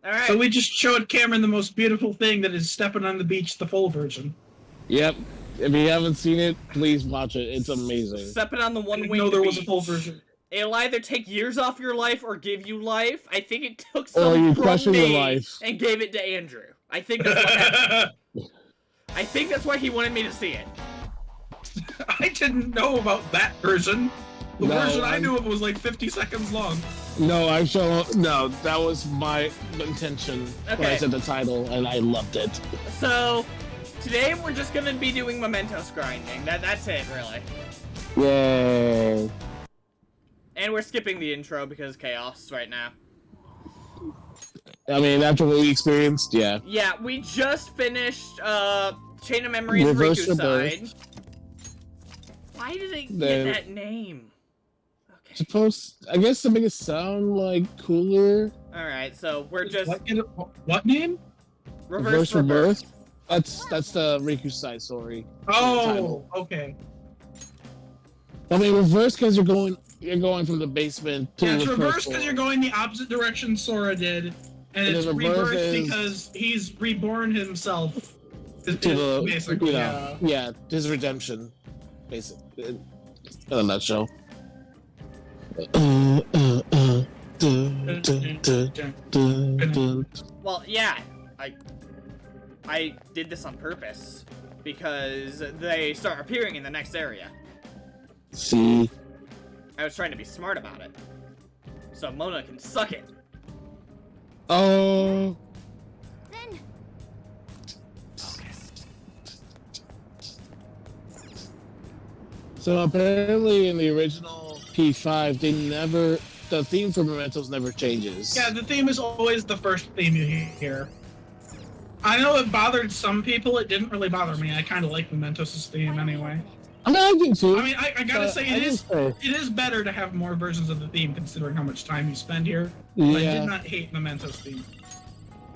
All right. So we just showed Cameron the most beautiful thing that is Stepping on the Beach, the full version. Yep. If you haven't seen it, please watch it. It's amazing. Stepping on the I one didn't wing. know there was a full version. It'll either take years off your life or give you life. I think it took Or some you from question your me life. and gave it to Andrew. I think that's what happened. I think that's why he wanted me to see it. I didn't know about that version. The No, version I knew of was like 50 seconds long. No, that was my intention when I said the title, and I loved it. So, today we're just gonna be doing Mementos grinding. That's it, really. Yay. And we're skipping the intro because chaos right now. I mean, after what we experienced, yeah. Yeah, we just finished Chain of Memories Reverse Riku's Rebirth. side. Why did it get that name? Okay. I guess to make it sound like cooler. Alright, so we're just what name? Reverse Rebirth. That's the Riku side story. Oh, okay. I mean, reverse because you're going from the basement to it's the reverse because you're going the opposite direction Sora did, and it's rebirth because he's reborn himself. Basically, yeah, his redemption, basically, in a nutshell. Well, yeah, I did this on purpose because they start appearing in the next area. See, I was trying to be smart about it, so Mona can suck it. Oh. Then. So apparently, in the original P5, the theme for Mementos never changes. Yeah, the theme is always the first theme you hear. I know it bothered some people. It didn't really bother me. I kind of like Mementos' theme anyway. I mean, I do too. I mean, I gotta say, it is better to have more versions of the theme considering how much time you spend here. Yeah. But I did not hate Mementos' theme.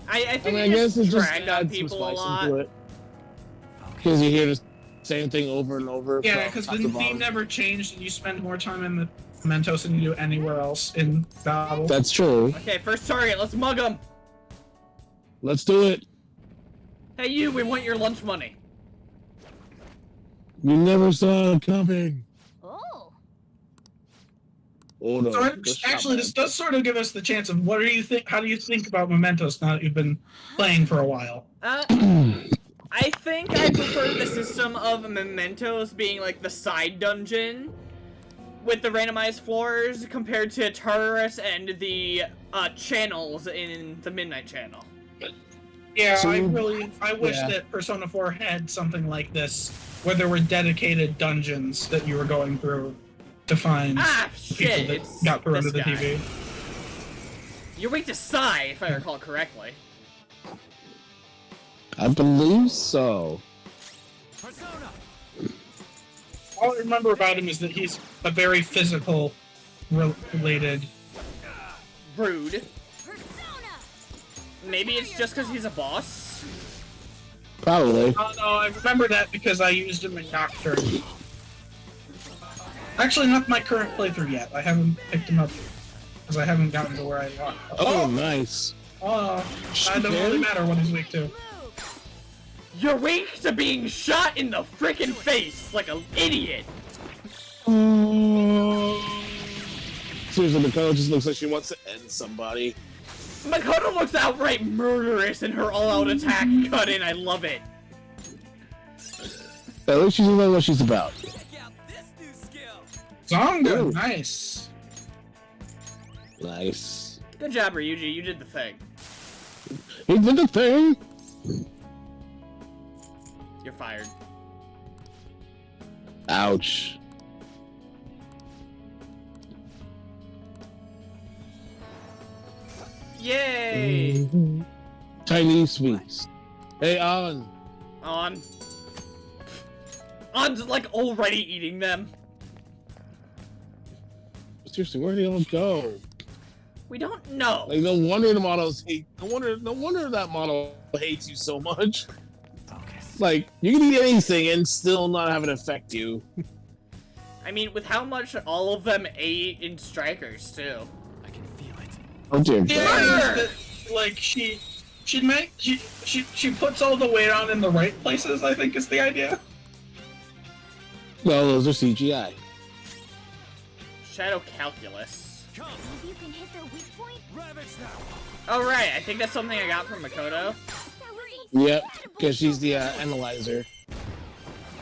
I think I guess it just dragged on people a lot. Because you hear the same thing over and over. Yeah, because the theme never changed, and you spend more time in the Mementos than you do anywhere else in battle. That's true. Okay, first target. Let's mug him. Let's do it. Hey, you. We want your lunch money. You never saw it coming. Oh. Oh no. So actually, this does sort of give us the chance of what do you think? How do you think about Mementos now that you've been playing for a while? I think I prefer the system of Mementos being like the side dungeon with the randomized floors compared to Tartarus and the channels in the Midnight Channel. Yeah, So, I wish that Persona 4 had something like this, where there were dedicated dungeons that you were going through to find people that got thrown to the TV. You're weak to Psy, if I recall correctly. I believe so. Persona. All I remember about him is that he's a very physical related. Rude. Persona. Maybe it's just because he's a boss. Probably. Oh no, I remember that because I used him in Nocturne. Actually, not my current playthrough yet. I haven't picked him up because I haven't gotten to where I want. Oh, nice. Oh, that doesn't really matter what he's weak to. You're weak to being shot in the frickin' face like an idiot. Seriously, Makoto just looks like she wants to end somebody. Makoto looks outright murderous in her all-out attack cut in. I love it. At least she's know what she's about. Check out this new skill. Zonga, Ooh. nice. Nice. Good job, Ryuji. You did the thing. He did the thing. You're fired. Ouch. Yay! Chinese sweets. Hey, On. On's like already eating them. Seriously, where do they all go? We don't know. Like, no wonder the models hate. No wonder that model hates you so much. Focus. Like, you can eat anything and still not have it affect you. I mean, with how much all of them ate in Strikers, too. I can feel it. Oh dear The God. irony is like she puts all the weight on in the right places, I think is the idea. Well, those are CGI. Shadow calculus. Come, Maybe you can hit their weak point? ravage now. Oh right, I think that's something I got from Makoto. Yep, because she's the analyzer.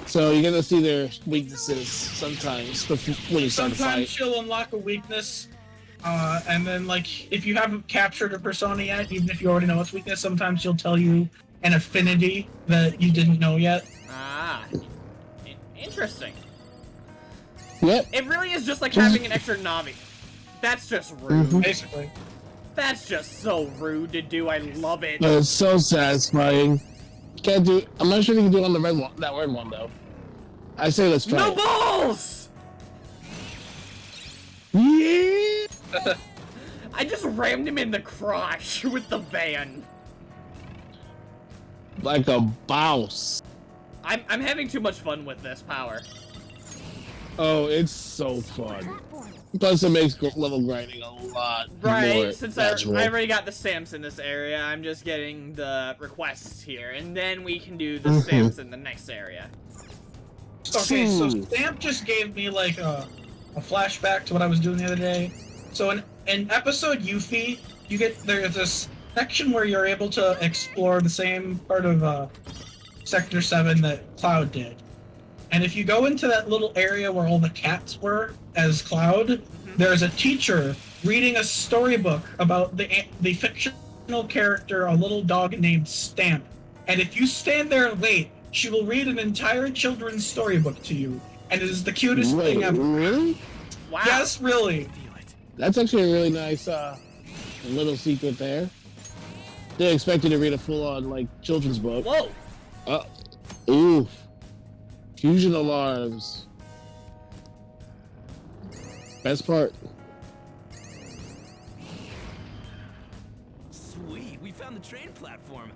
So you get to see their weaknesses sometimes when you start to Sometimes fight. she'll unlock a weakness, and then like if you haven't captured a persona yet, even if you already know its weakness, sometimes she'll tell you an affinity that you didn't know yet. Ah, interesting. Yep. It really is just like having an extra Navi. That's just rude. Basically. That's just so rude to do. I love it. But it's so satisfying. Can't do. I'm not sure you can do it on the red one. That red one though. I say let's try. No it. balls! Yeah. I just rammed him in the crotch with the van. Like a boss. I'm having too much fun with this power. Oh, it's so fun. Platform. Plus, it makes level grinding a lot more Right, since I natural. already got the stamps in this area, I'm just getting the requests here, and then we can do the stamps in the next area. Okay, so Stamp just gave me like a flashback to what I was doing the other day. So in episode Yuffie, there's this section where you're able to explore the same part of Sector 7 that Cloud did. And if you go into that little area where all the cats were as Cloud, there's a teacher reading a storybook about the fictional character, a little dog named Stamp. And if you stand there and wait, she will read an entire children's storybook to you. And it is the cutest thing ever. Really? Wow. Yes, really. Feel it. That's actually a really nice little secret there. Didn't expect you to read a full-on like children's book. Whoa. Oof. Fusion alarms. Best part. Sweet, we found the train platform.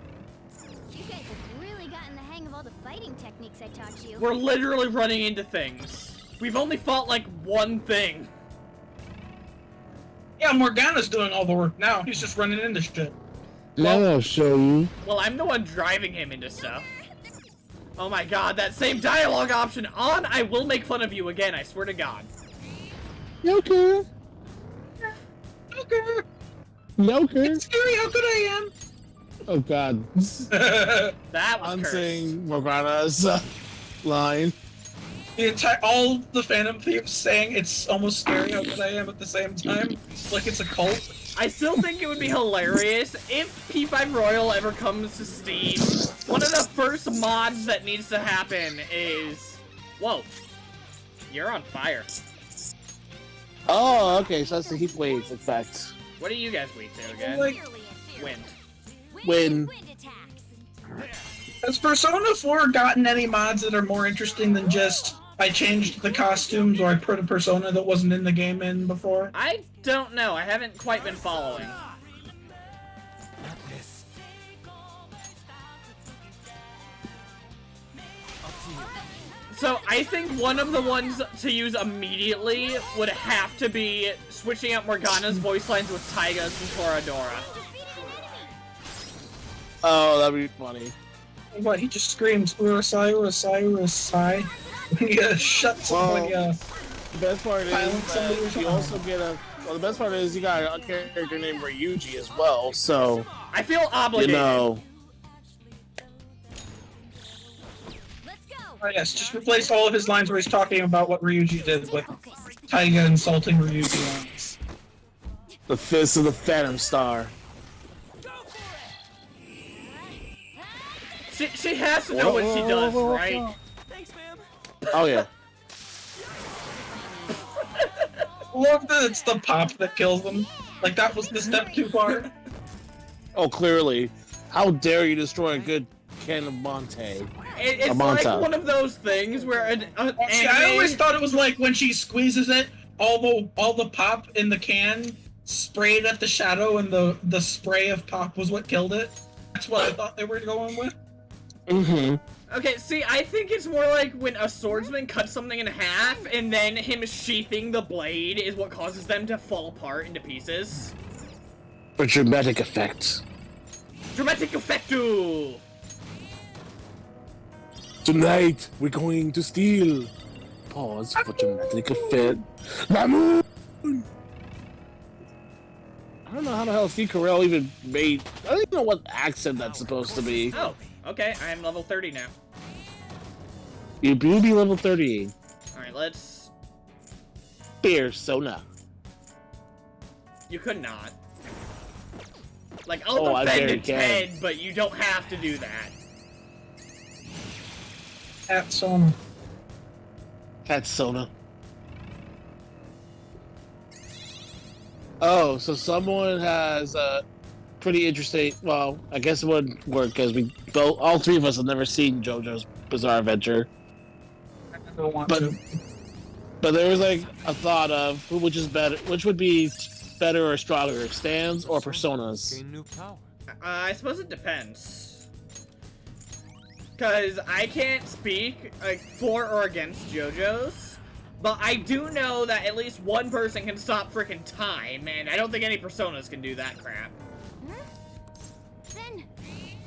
You guys have really gotten the hang of all the fighting techniques I taught you. We're literally running into things. We've only fought like one thing. Yeah, Morgana's doing all the work now. He's just running into shit. Now I'll show you. Well, I'm the one driving him into stuff. Oh my god, that same dialogue option on! I will make fun of you again, I swear to god. Yoker. Okay. Yoker. It's scary how good I am. Oh god. That was I'm cursed. saying Morgana's line. All the Phantom Thieves saying it's almost scary how good I am at the same time. Like it's a cult. I still think it would be hilarious if P5 Royal ever comes to Steam. One of the first mods that needs to happen is... Whoa. You're on fire. Oh, okay, so that's the heat wave effect. What are you guys weak to again? Like, Wind. When attacks. has Persona 4 gotten any mods that are more interesting than just I changed the costumes or I put a persona that wasn't in the game in before? I don't know. I haven't quite been following. Not this. Up to you. So I think one of the ones to use immediately would have to be switching out Morgana's voice lines with Taiga's from Toradora. oh, that'd be funny. What, he just screams, Urasai, Urasai, Urasai. He shuts Well, when The best part Silent somebody or is you something. also get a. Well, the best part is you got a character named Ryuji as well. So I feel you obligated. know. Let's go. Oh yes, just replace all of his lines where he's talking about what Ryuji did with Focus. Taiga insulting Ryuji lines. The Fist of the Phantom Star. She has to know what she does, right? Thanks, ma'am. Oh yeah. Love that it's the pop that kills them. Like that was the step too far. Oh, clearly. How dare you destroy a good can of Monte? It's A like Monta. one of those things where an See, I always thought it was like when she squeezes it, all the pop in the can sprayed at the shadow, and the spray of pop was what killed it. That's what I thought they were going with. Mm-hmm. Okay, see, I think it's more like when a swordsman cuts something in half, and then him sheathing the blade is what causes them to fall apart into pieces. For dramatic effect. Dramatic effecto! Tonight, we're going to steal. Pause for dramatic effect. Mamoon! I don't know how the hell Steve Carell even made... I don't even know what accent that's supposed to be. Oh, okay, I am level 30 now. You do be level 38. Alright, let's... Persona. You could not. Like, I'll I defend very a 10, but you don't have to do that. Persona. Persona. Oh, so someone has a pretty interesting... Well, I guess it wouldn't work because all three of us have never seen JoJo's Bizarre Adventure. I don't want But to. But there was like a thought of which is better, which would be better or stronger, stands or personas. Gain new power. I suppose it depends. Because I can't speak for or against JoJo's, but I do know that at least one person can stop freaking time, and I don't think any personas can do that crap. Then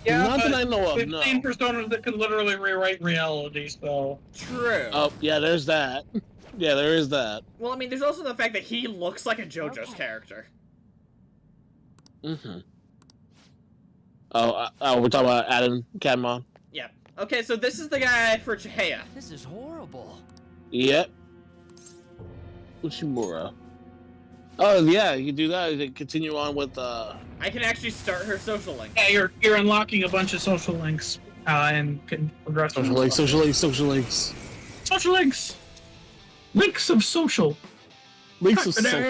Yeah, Not but that I know of, 15 no. personas that can literally rewrite reality, so... True. Oh, yeah, there's that. Yeah, there is that. Well, I mean, there's also the fact that he looks like a JoJo's character. Mm-hmm. Oh, we're talking about Adam Cadmon. Yeah. Okay, so this is the guy for Chihaya. This is horrible. Yep. Uchimura. Oh, yeah, you can do that. You can continue on with, I can actually start her social link. Yeah, you're unlocking a bunch of social links, and can progress. social links, social links, social links. Social links! Links of social. Links of social. It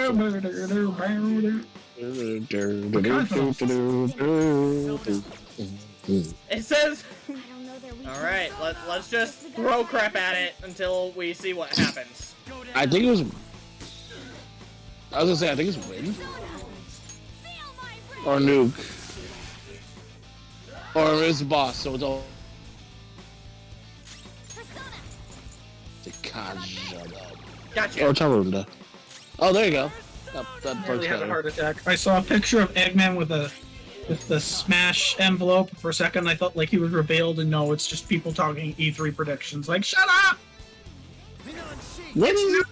says... I don't know their weak Alright, let's just throw crap at it until we see what happens. I think it was... I was gonna say, I think it's Win. Or Nuke. Or it's the boss, so it's all... Gotcha. Or Tarunda. Oh, there you go. That Nearly part's had a better. heart attack. I saw a picture of Eggman with the Smash envelope. For a second, I thought like he was revealed, and no, it's just people talking E3 predictions. Like, shut up! What It's is news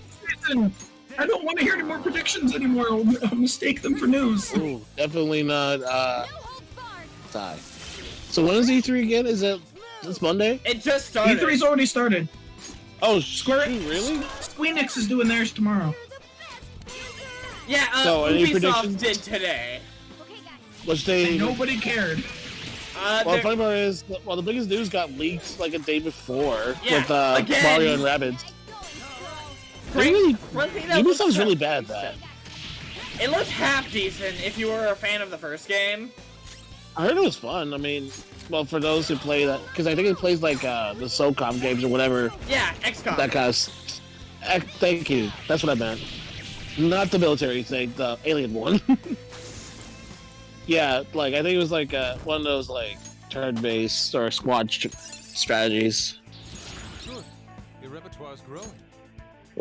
season. I don't want to hear any more predictions anymore. I'll mistake them for news. Ooh, definitely not, no holds barred. tie. So when is E3 again? Is it this Monday? It just started. E3's already started. Oh, Square really? Squeenix is doing theirs tomorrow. Yeah, So, any Ubisoft predictions? did today. Okay, guys. Which they... And nobody cared. Well, the They're- funny part is, well, the biggest news got leaked like a day before Yeah, with again. Mario and Rabbids. Frank- Really, one thing that looks Ubisoft's really bad at that. It looked half decent if you were a fan of the first game. I heard it was fun. I mean, well, for those who play that, because I think it plays like the SOCOM games or whatever. Yeah, XCOM. That guy's. Thank you. That's what I meant. Not the military thing, the alien one. Yeah, like I think it was like one of those like turn-based or squad strategies. Good. Your repertoire's growing.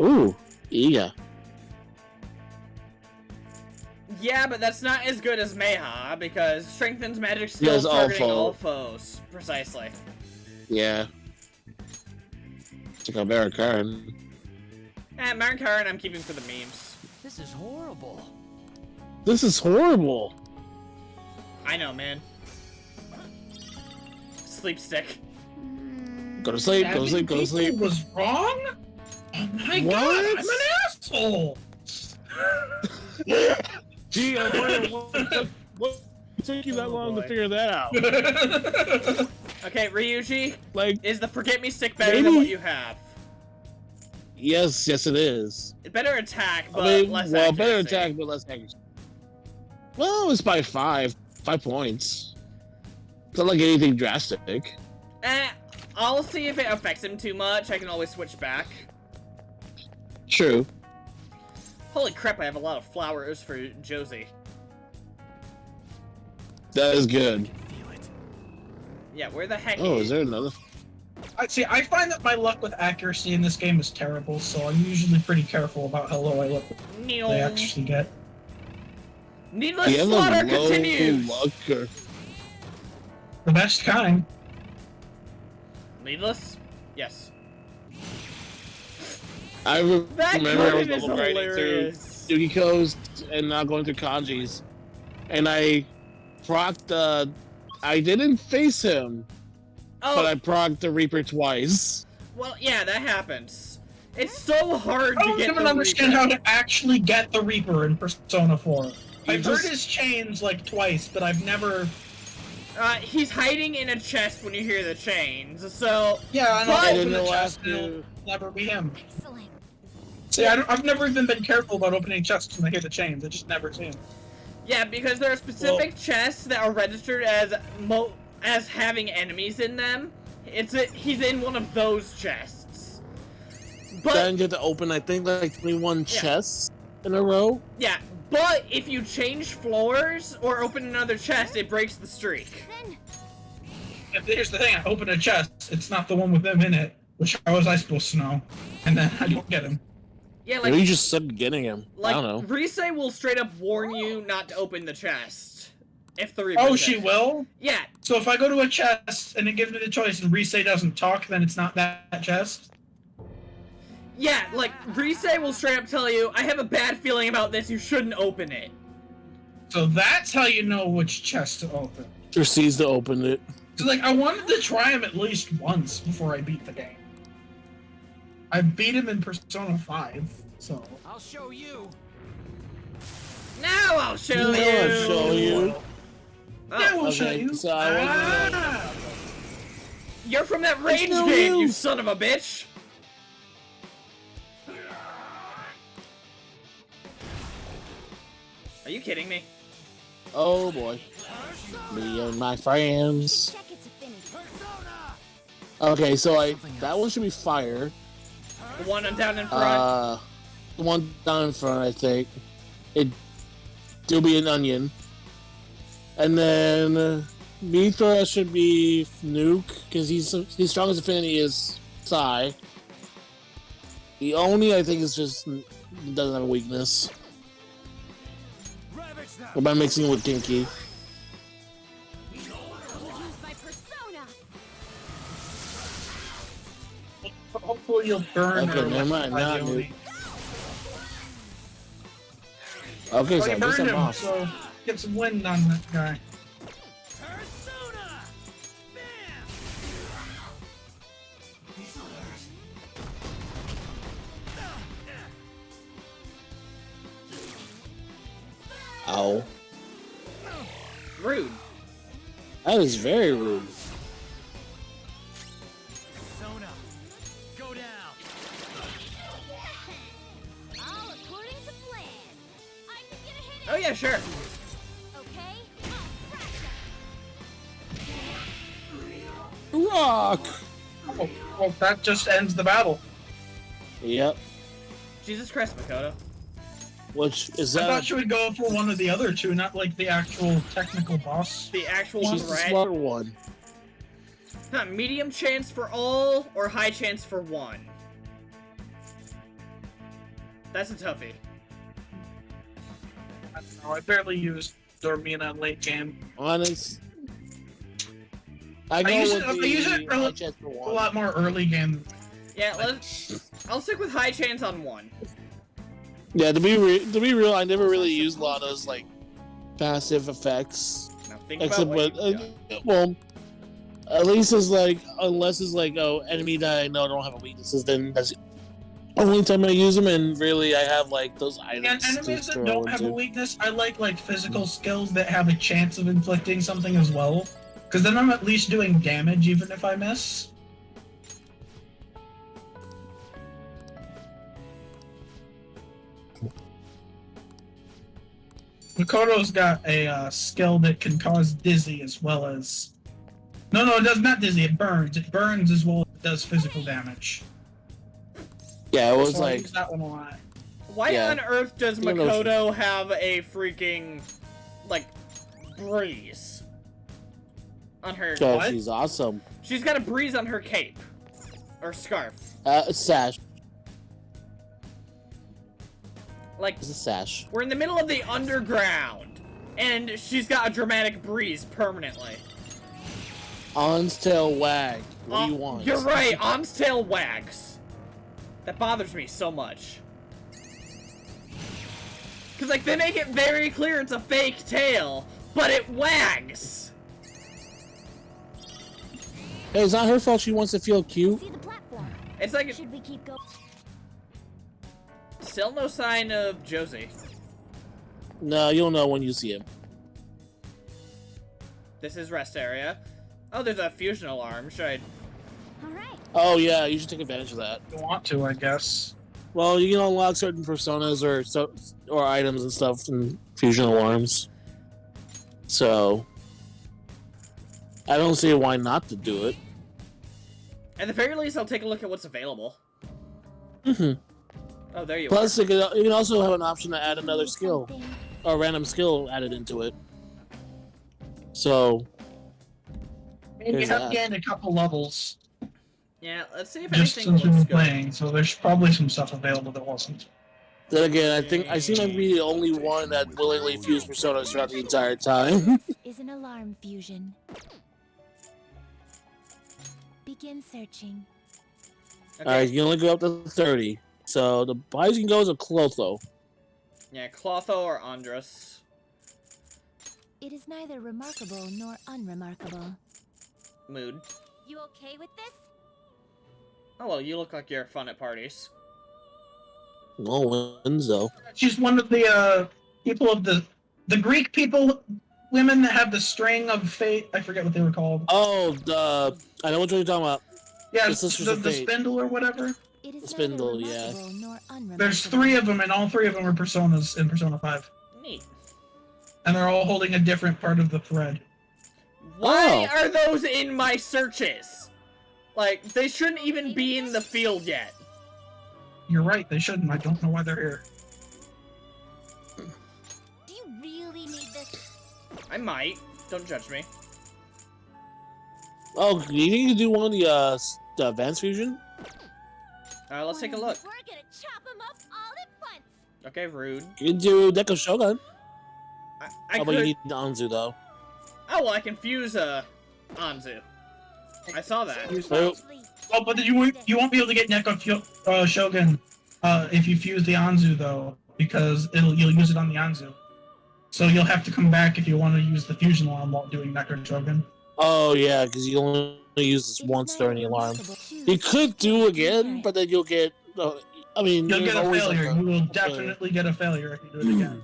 Ooh, yeah. Yeah, but that's not as good as Meha, because strengthens magic skills Yes, all targeting foe. all foes. Precisely. Yeah. Check out Barracan. Marin Karen I'm keeping for the memes. This is horrible. This is horrible. I know, man. Sleep stick. Go to sleep, go to sleep, go to sleep. Was wrong? Oh my What? god, I'm an asshole! Gee, I wonder what took you that long to boy. figure that out? Okay, Ryuji, Like, is the forget me stick better Maybe. than what you have? yes, it is. Better attack, but I mean, less well, accuracy. better attack, but less accuracy. Well, it's by 5 points. It's not like anything drastic. I'll see if it affects him too much. I can always switch back. True. Holy crap, I have a lot of flowers for Josie. That is good. Feel it. Yeah, where the heck Oh, is there another? I find that my luck with accuracy in this game is terrible, so I'm usually pretty careful about how low I look what they Neil. actually get. Needless He has a slaughter low continues. looker. The best kind. Needless? Yes. I That remember I was coding is double grinding through hilarious. Yukiko's and not going through Kanji's. And I procced I didn't face him, but I Oh, procced the Reaper twice. well, yeah, that happens. It's so hard I to don't get even the understand Reaper. how to actually get the Reaper in Persona 4. I've heard just- his chains like twice, but I've never. He's hiding in a chest when you hear the chains, so... Yeah, I know. But- Open And the then chest, after- and it'll never be him. Excellent. See, I've never even been careful about opening chests when I hear the chains. I just never see them. Yeah, because there are specific chests that are registered as having enemies in them. He's in one of those chests. But... Then you have to open, I think, like 21 chests in a row. Yeah, but if you change floors or open another chest, it breaks the streak. Then Here's the thing: I open a chest, it's not the one with them in it. Which how was I supposed to know? And then I don't get him. Yeah, Maybe you like, just suck at getting him. I don't know. Rise will straight up warn you not to open the chest. If the Reaper Oh, says she it. will. Yeah, So if I go to a chest and it gives me the choice and Rise doesn't talk, then it's not that chest. yeah, like, Rise will straight up tell you, I have a bad feeling about this, you shouldn't open it. So that's how you know which chest to open. Proceeds to open it. So like, I wanted to try him at least once before I beat the game. I beat him in Persona 5, so. I'll show you. Now I'll show Now you! I'll show you. Oh, Yeah, we'll show okay, you. so I Ah! you're from that rage know game, you. you son of a bitch! Are you kidding me? Oh boy. Me and my friends. check its affinity. Okay, so that one should be fire. The one down in front? The one down in front, I think. It'll be an onion. And then Mithra should be Nuke, because his strongest affinity is Psy. The Oni, I think, is just doesn't have a weakness. Ravage them. What about mixing it with Kinky? Use my persona. Hopefully you'll burn Okay, her. never mind, by the not Oni. Okay, Oh, so you I guess burned I'm him, off. so get some wind on that guy. Persona. Bam. Ow. Rude. That is very rude. Persona. Go down. All according to plan. I can get a hit. Oh yeah, sure. Okay. Rock! Oh, well, that just ends the battle. Yep. Jesus Christ, Makoto. Which is I that? thought you would go for one of the other two, not like the actual technical boss. The actual She's the threat. smart one. Huh, medium chance for all, or high chance for one? That's a toughie. I don't know, I barely used Dormina late game. Honest. I go use with it- I the use it high chance for A one. lot more early game. Yeah, I'll stick with high chance on one. Yeah, to be real, I never really used a lot of those like passive effects, Now think except about what with you've done. well, at least it's like unless it's like enemy that I know don't have weaknesses, then that's the only time I use them. And really, I have like those items. And to enemies that throw don't have a into. weakness, I like physical skills that have a chance of inflicting something as well. Because then I'm at least doing damage even if I miss. Makoto's got a skill that can cause dizzy as well as... No, it does not dizzy, it burns. It burns as well as it does physical damage. Yeah, it was So I like use that one a lot. Why Yeah. on earth does You know, Makoto have a freaking, like, breeze on her? so What? she's awesome. She's got a breeze on her cape or scarf. Sash. Like, It's a sash. we're in the middle of the underground. And she's got a dramatic breeze permanently. On's tail wag. What do you want? You're right, On's tail wags. That bothers me so much. Cause like they make it very clear it's a fake tail, but it wags. Hey, it's not her fault she wants to feel cute. See the platform. It's like Should we keep going? still no sign of Josie. No, you'll know when you see him. This is rest area. Oh, there's a fusion alarm. Should I? All right. Oh yeah, you should take advantage of that. You want to, I guess. Well, you can unlock certain personas or items and stuff in fusion alarms. So I don't see why not to do it. At the very least, I'll take a look at what's available. Mm-hmm. Oh, there you Plus, are. you can also have an option to add another skill, or a random skill added into it. So And you There's have that. gained a couple levels Yeah, let's see if just anything since we've looks been good. playing, so there's probably some stuff available that wasn't. then again, I seem to be the only one that willingly fused personas throughout the entire time. Is an alarm fusion. Begin searching. Okay. Alright, you can only go up to 30. So the highest you can go is a Clotho. Yeah, Clotho or Andros. It is neither remarkable nor unremarkable. Mood. You okay with this? Oh well, you look like you're fun at parties. No wins though. She's one of the people of the Greek people, women that have the string of fate. I forget what they were called. Oh, I know what you're talking about. Yeah, the Sisters of the Fate. spindle or whatever. It is Spindle, neither yeah. remarkable nor unremarkable. There's 3 of them, and all 3 of them are personas in Persona 5, Neat. and they're all holding a different part of the thread. Why Oh. are those in my searches? Like, they shouldn't even be in the field yet. You're right, they shouldn't. I don't know why they're here. Do you really need this? I might. Don't judge me. Oh, you think you can do one of the advanced fusion? Let's take a look. We're gonna chop them up all at once. Okay, rude. You can do Deco Shogun. I Oh, could... but you need Anzu though. Oh, well, I can fuse, Anzu. I saw that. Oh. Actually, Oh, but you won't be able to get Neko Shogun if you fuse the Anzu though, because you'll use it on the Anzu. So you'll have to come back if you want to use the fusion alarm while doing Neko Shogun. Oh yeah, because you only use this It is once neither during the alarm. remarkable. Choose You could do again, inherit. but then you'll get. I mean, You'll there's get a always failure. like You will definitely get a failure if you do it again.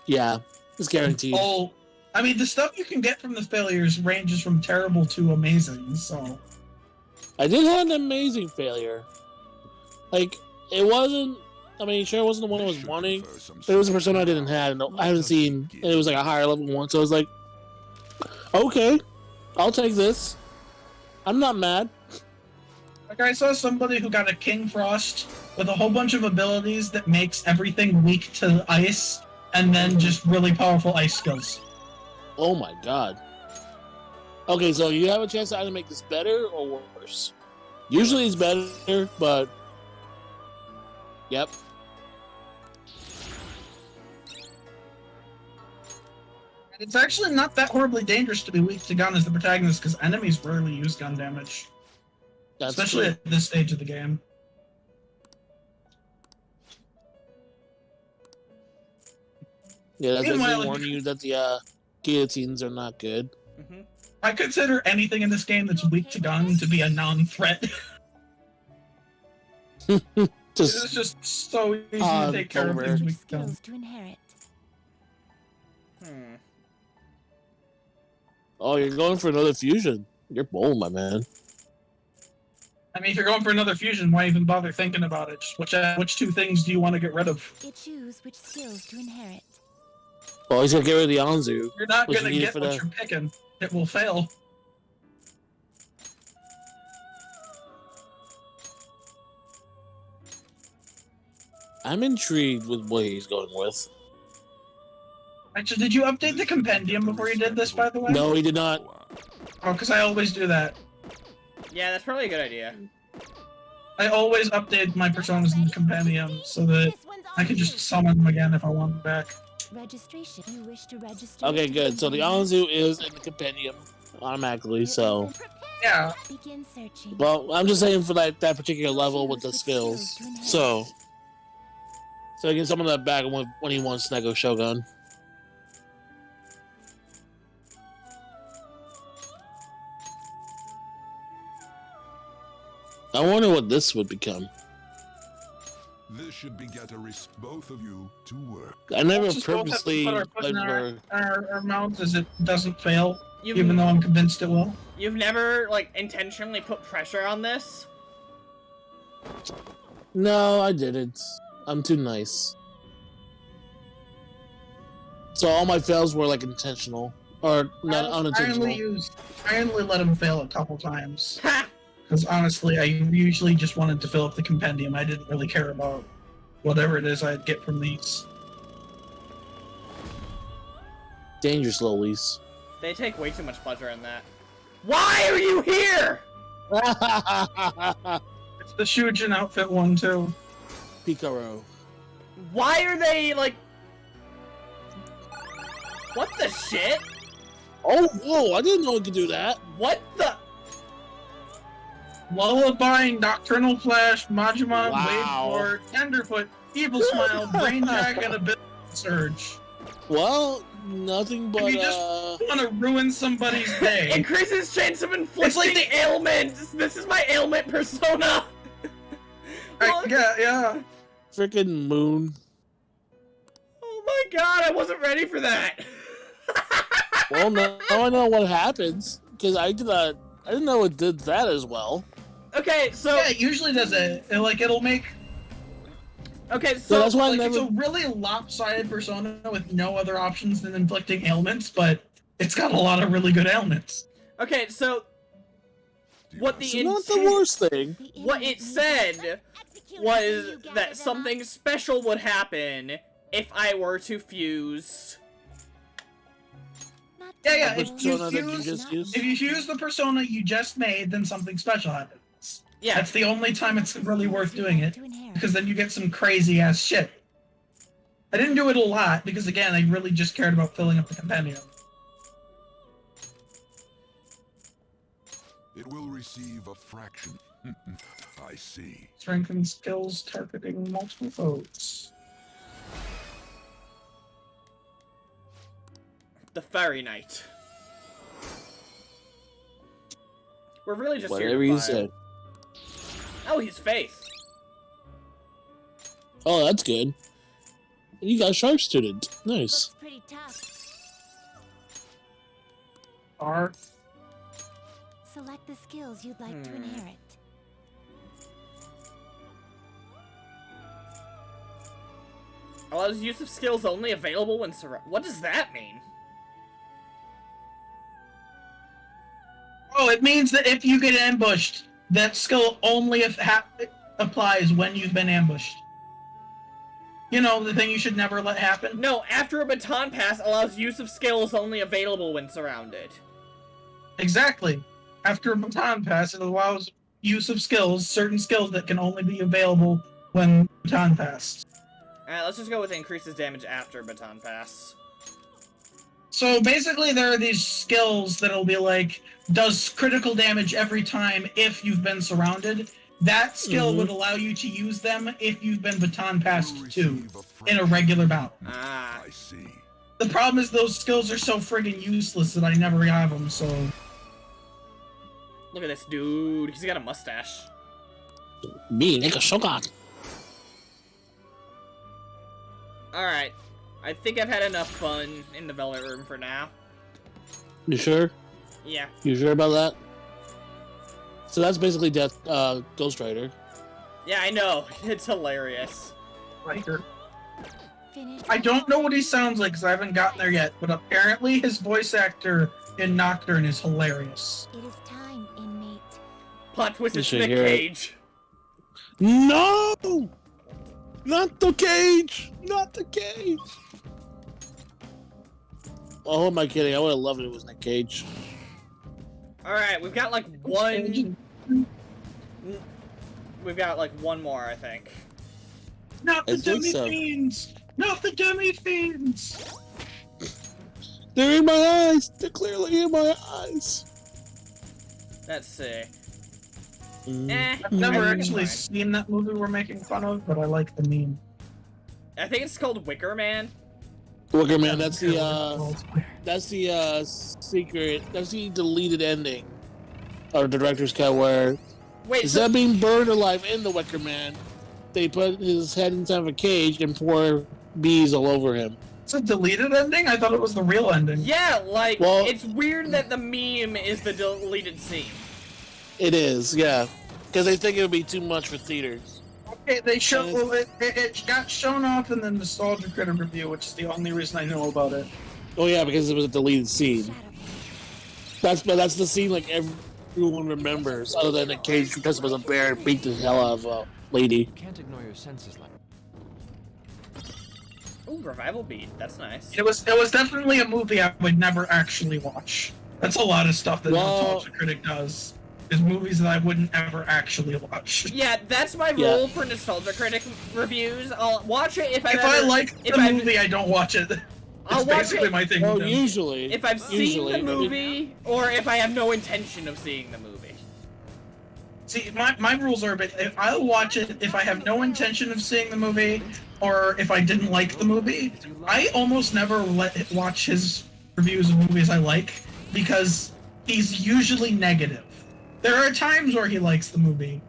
Yeah, it's guaranteed. Oh, I mean, the stuff you can get from the failures ranges from terrible to amazing. So I did have an amazing failure. Like it wasn't. I mean, sure, it wasn't the one I was wanting. But it was a persona I didn't have. And I haven't seen. And it was like a higher level one, so I was like, okay, I'll take this. I'm not mad. like I saw somebody who got a King Frost with a whole bunch of abilities that makes everything weak to ice, and then just really powerful ice skills. Oh my god. Okay, so you have a chance to either make this better or worse. Usually it's better, but yep. And it's actually not that horribly dangerous to be weak to gun as the protagonist, because enemies rarely use gun damage, That's especially true. at this stage of the game. Yeah, that's Meanwhile, basically if warning you- you that the guillotines are not good. Mm-hmm. I consider anything in this game that's weak to gun to be a non-threat. Just It's just so easy to take care of over. things Which weak to gun. skills to inherit. oh, you're going for another fusion. You're bold, my man. I mean, if you're going for another fusion, why even bother thinking about it? Just which 2 things do you want to get rid of? It choose which skills to inherit. Well, he's gonna get rid of the Anzu. You're not What going you to need get for what the- you're picking. It will fail. I'm intrigued with what he's going with. Actually, did you update the compendium before you did this, by the way? No, he did not. Oh, because I always do that. Yeah, that's probably a good idea. I always update my personas in the compendium so that this one's I on can you. just summon them again if I want them back. Registration. You wish to register? Okay, good. So the Anzu is in the compendium automatically. So, Yeah. Begin searching. well, I'm just saying for that particular level with the skills. So I get some of that back when he wants Nego Shogun. I wonder what this would become. This should beget both of you to work. I never Let's just both have to purposely put our foot played in for. our mouths as it doesn't fail, You've, even though I'm convinced it will. you've never, like, intentionally put pressure on this? No, I didn't. I'm too nice. So all my fails were like intentional or not unintentional. I only let him fail a couple times. Ha! Because honestly, I usually just wanted to fill up the compendium. I didn't really care about whatever it is I'd get from these. Dangerous lolies. They take way too much pleasure in that. Why are you here? It's the Shujin outfit one, too. Picaro. Why are they, like... What the shit? Oh, whoa! I didn't know it could do that. What the... Lullaby, Nocturnal Flash, Majima, Wow. Waveboard, Tenderfoot, Evil Smile, Brainjack, and Ability Surge. Well, nothing but If you just want to ruin somebody's day. Increases chance of inflicting It's like the- ailments! This is my ailment persona! What? Yeah. freaking moon. Oh my god, I wasn't ready for that! Well, now I know what happens because I didn't know it did that as well. Okay, so... Yeah, it usually does it. It'll make... Okay, So so... that's why I Like, never. it's a really lopsided persona with no other options than inflicting ailments, but it's got a lot of really good ailments. Okay, so... What the It's not the intent- worst thing. What it said was that something special would happen if I were to fuse. Yeah, Which if you persona did you fuse- just use? If you use the persona you just made, then something special happens. Yeah, That's the only time it's really worth doing it, To inherit. because then you get some crazy ass shit. I didn't do it a lot, because again, I really just cared about filling up the compendium. It will receive a fraction. I see. Strengthen skills targeting multiple foes. the Fairy Knight. We're really just Whatever here you to say. find... Oh, he's Faith. Oh, that's good. You got Sharp Student. Nice. Looks pretty tough. R. Select the skills you'd like to Hmm. inherit. Allows use of skills only available when surrounded. What does that mean? Oh, it means that if you get ambushed, that skill only applies when you've been ambushed. You know, the thing you should never let happen? No, after a baton pass allows use of skills only available when surrounded. Exactly. After a baton pass, it allows use of skills, certain skills that can only be available when baton passed. Alright, let's just go with increases damage after baton pass. So basically, there are these skills that'll be like, does critical damage every time if you've been surrounded. That skill would allow you to use them if you've been baton passed too, in a regular bout. Ah. I see. The problem is those skills are so friggin' useless that I never have them, so... Look at this dude. He's got a mustache. Me, Nika Shogun. Alright. I think I've had enough fun in the Velvet Room for now. You sure? Yeah. You sure about that? So that's basically Ghost Rider. Yeah, I know. It's hilarious. Riker. Finish. I don't know what he sounds like because I haven't gotten there yet, but apparently his voice actor in Nocturne is hilarious. It is time, inmate. Plot twist You is should Nick hear it. Cage. No! Not the cage! Not the cage! Oh, who am I kidding? I would have loved it if it was Nick Cage. Alright, we've got like one... We've got like one more, I think. Not the I think dummy so. fiends! Not the demi fiends. They're in my eyes. They're clearly in my eyes. Let's see. Mm. I've never I think actually it's fine. seen that movie we're making fun of, but I like the meme. I think it's called Wicker Man. Wicker Man, that's the secret, that's the deleted ending. Or the director's cut where Wait, instead of being burned alive in the Wicker Man, they put his head inside of a cage and pour bees all over him. It's a deleted ending? I thought it was the real ending. yeah, like, Well- it's weird that the meme is the deleted scene. It is, yeah. Because they think it would be too much for theaters. Okay, they show well, it got shown off in the Nostalgia Critic review, which is the only reason I know about it. Oh yeah, because it was a deleted scene. Shadow. That's the scene like everyone remembers, other than the cage because it was a bear and beat the hell out of a lady. You can't ignore your senses like. Ooh, revival beat. That's nice. It was definitely a movie I would never actually watch. That's a lot of stuff that Well- Nostalgia Critic does. Is movies that I wouldn't ever actually watch. Yeah, that's my Yeah. rule for Nostalgia Critic reviews. I'll watch it if If I like the I've- movie, I don't watch it. I'll It's watch basically it my thing. Well, with them. usually. if I've seen usually, the I mean- movie or if I have no intention of seeing the movie. See, my rules are, but I'll watch it if I have no intention of seeing the movie, or if I didn't like the movie. I almost never watch his reviews of movies I like, because he's usually negative. There are times where he likes the movie.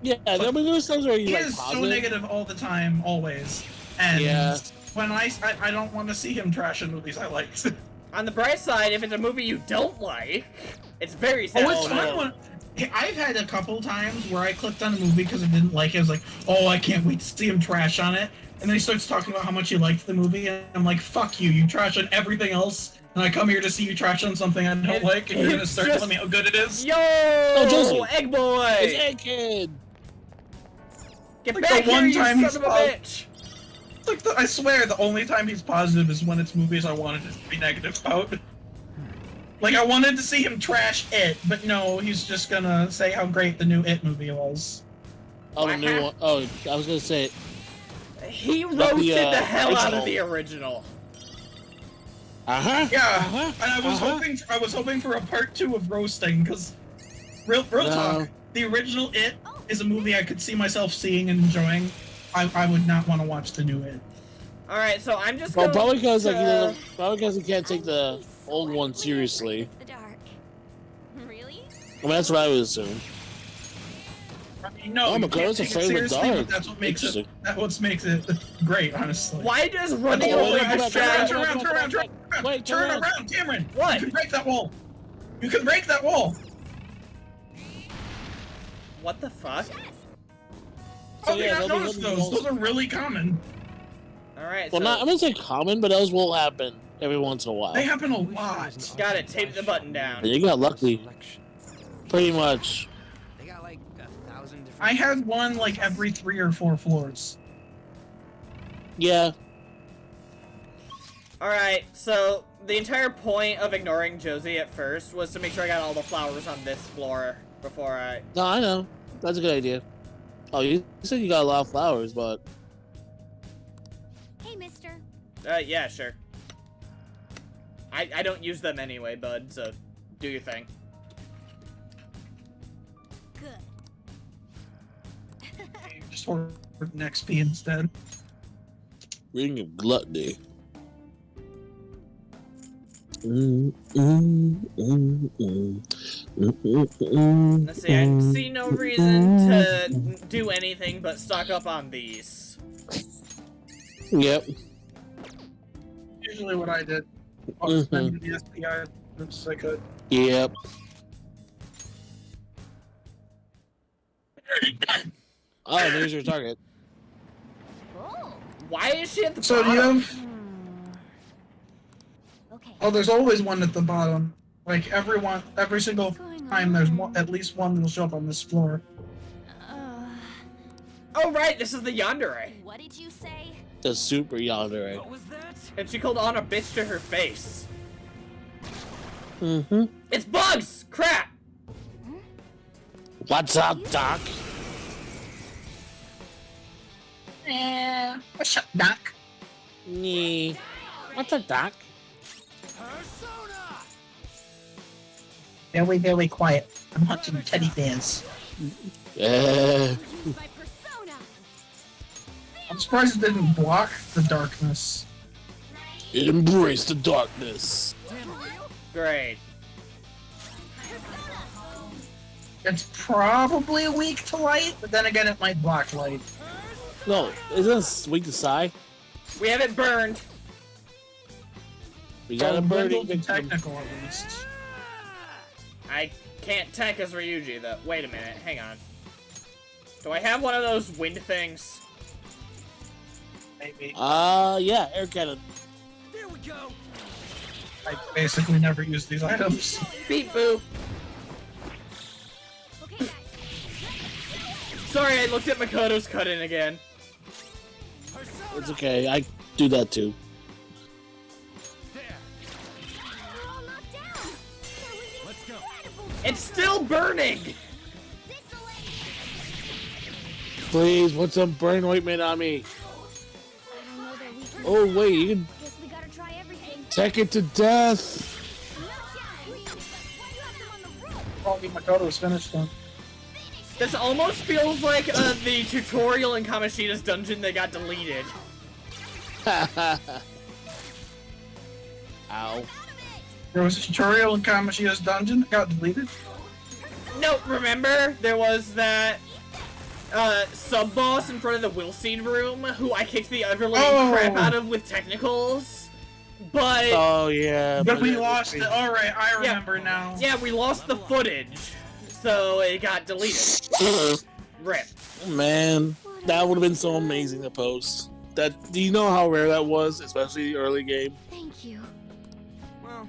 Yeah, I mean, there's times where He he's like is so positive. negative all the time, always. And Yeah. when I don't want to see him trash in movies I like. On the bright side, if it's a movie you don't like, it's very sad. Oh, it's fun when I've had a couple times where I clicked on a movie because I didn't like it. I was like, oh, I can't wait to see him trash on it. And then he starts talking about how much he liked the movie, and I'm like, fuck you, you trash on everything else, and I come here to see you trash on something I don't like, and you're gonna start telling me how good it is? Yo, Josie. Egg Boy! It's Egg Kid. Get Like back the one here, time you he's son of a pos- bitch! It's like I swear, the only time he's positive is when it's movies I wanted to be negative about. Like, I wanted to see him trash It, but no, he's just gonna say how great the new It movie was. Oh, the new one. Oh, I was gonna say. He roasted the hell out original. of the original. Yeah. Yeah, and I was hoping for a part 2 of roasting, because real talk, the original It is a movie I could see myself seeing and enjoying. I would not want to watch the new It. Alright, so I'm just Well, going probably because like to... probably because he can't take the old one seriously. The dark. Really? I mean, that's what I would assume. I mean, no, Oh, you my God, can't it's take it afraid of the seriously, dark. but that's what makes it. Interesting. That's what makes it great, honestly. Why does running Oh, over wait, the hold on, shadow... turn around, Wait, turn turn around, Cameron! What? You can break that wall! You can break that wall! What the fuck? Oh, yeah, yeah, they'll be notice hitting those. walls. Those are really common. Alright, Well, so... not I'm gonna say common, but those will happen every once in a while. They happen a lot. Got it, tape the button down. You got lucky, pretty much. They got like 1,000 different. I had one like every 3 or 4 floors. Yeah. Alright, so the entire point of ignoring Josie at first was to make sure I got all the flowers on this floor before I... No, I know. That's a good idea. Oh, you said you got a lot of flowers, but Hey, mister. Yeah, sure. I don't use them anyway, bud, so do your thing. Good. Just for an XP instead. ring of gluttony. Let's see, I see no reason to do anything but stock up on these. Yep. Usually what I did. I was spending the SPI as much as I could. Yep. Oh, there's your target. Oh. Why is she at the So do bottom? you have... Okay. Oh, there's always one at the bottom. Like every single time there's one, at least one that'll show up on this floor. Oh, right, this is the yandere. What did you say? The super yandere. What was that? And she called on a bitch to her face. Mm-hmm. It's bugs! Crap! What's up, Doc? What's up, Doc? Nee. What's a duck? Very quiet. I'm hunting teddy bears. Yeah. My persona. I'm surprised it didn't block the darkness. It embraced the darkness. Great. It's probably weak to light, but then again, it might block light. No, isn't it weak to Psy? We have it burned. We got a birdie. Technical at least. I can't tech as Ryuji though. Wait a minute, hang on. Do I have one of those wind things? Maybe. Yeah, air cannon. There we go. I basically never use these items. Beep boop. Okay, guys. Sorry, I looked at Makoto's cut-in again. It's okay, I do that too. There. We're all knocked down. That was Let's go. incredible. It's still burning! This'll Please, put some burn ointment on me. I don't know that we can. Oh wait, you can Guess we gotta try everything. take it to death. Knock down, please. Why do you have them on the rope? Probably Makoto's finished then. This almost feels like the tutorial in Kamoshida's dungeon that got deleted. Ow. There was a tutorial in Kamoshida's dungeon that got deleted. No, remember? There was that sub-boss in front of the Willseed room who I kicked the ever-living crap out of with technicals. But... Oh yeah. But we it was lost it. crazy. Alright, I remember now. Yeah, we lost the footage. So it got deleted. Rip. Man, that would have been so amazing to post. That, do you know how rare that was, especially early game? Thank you. Well,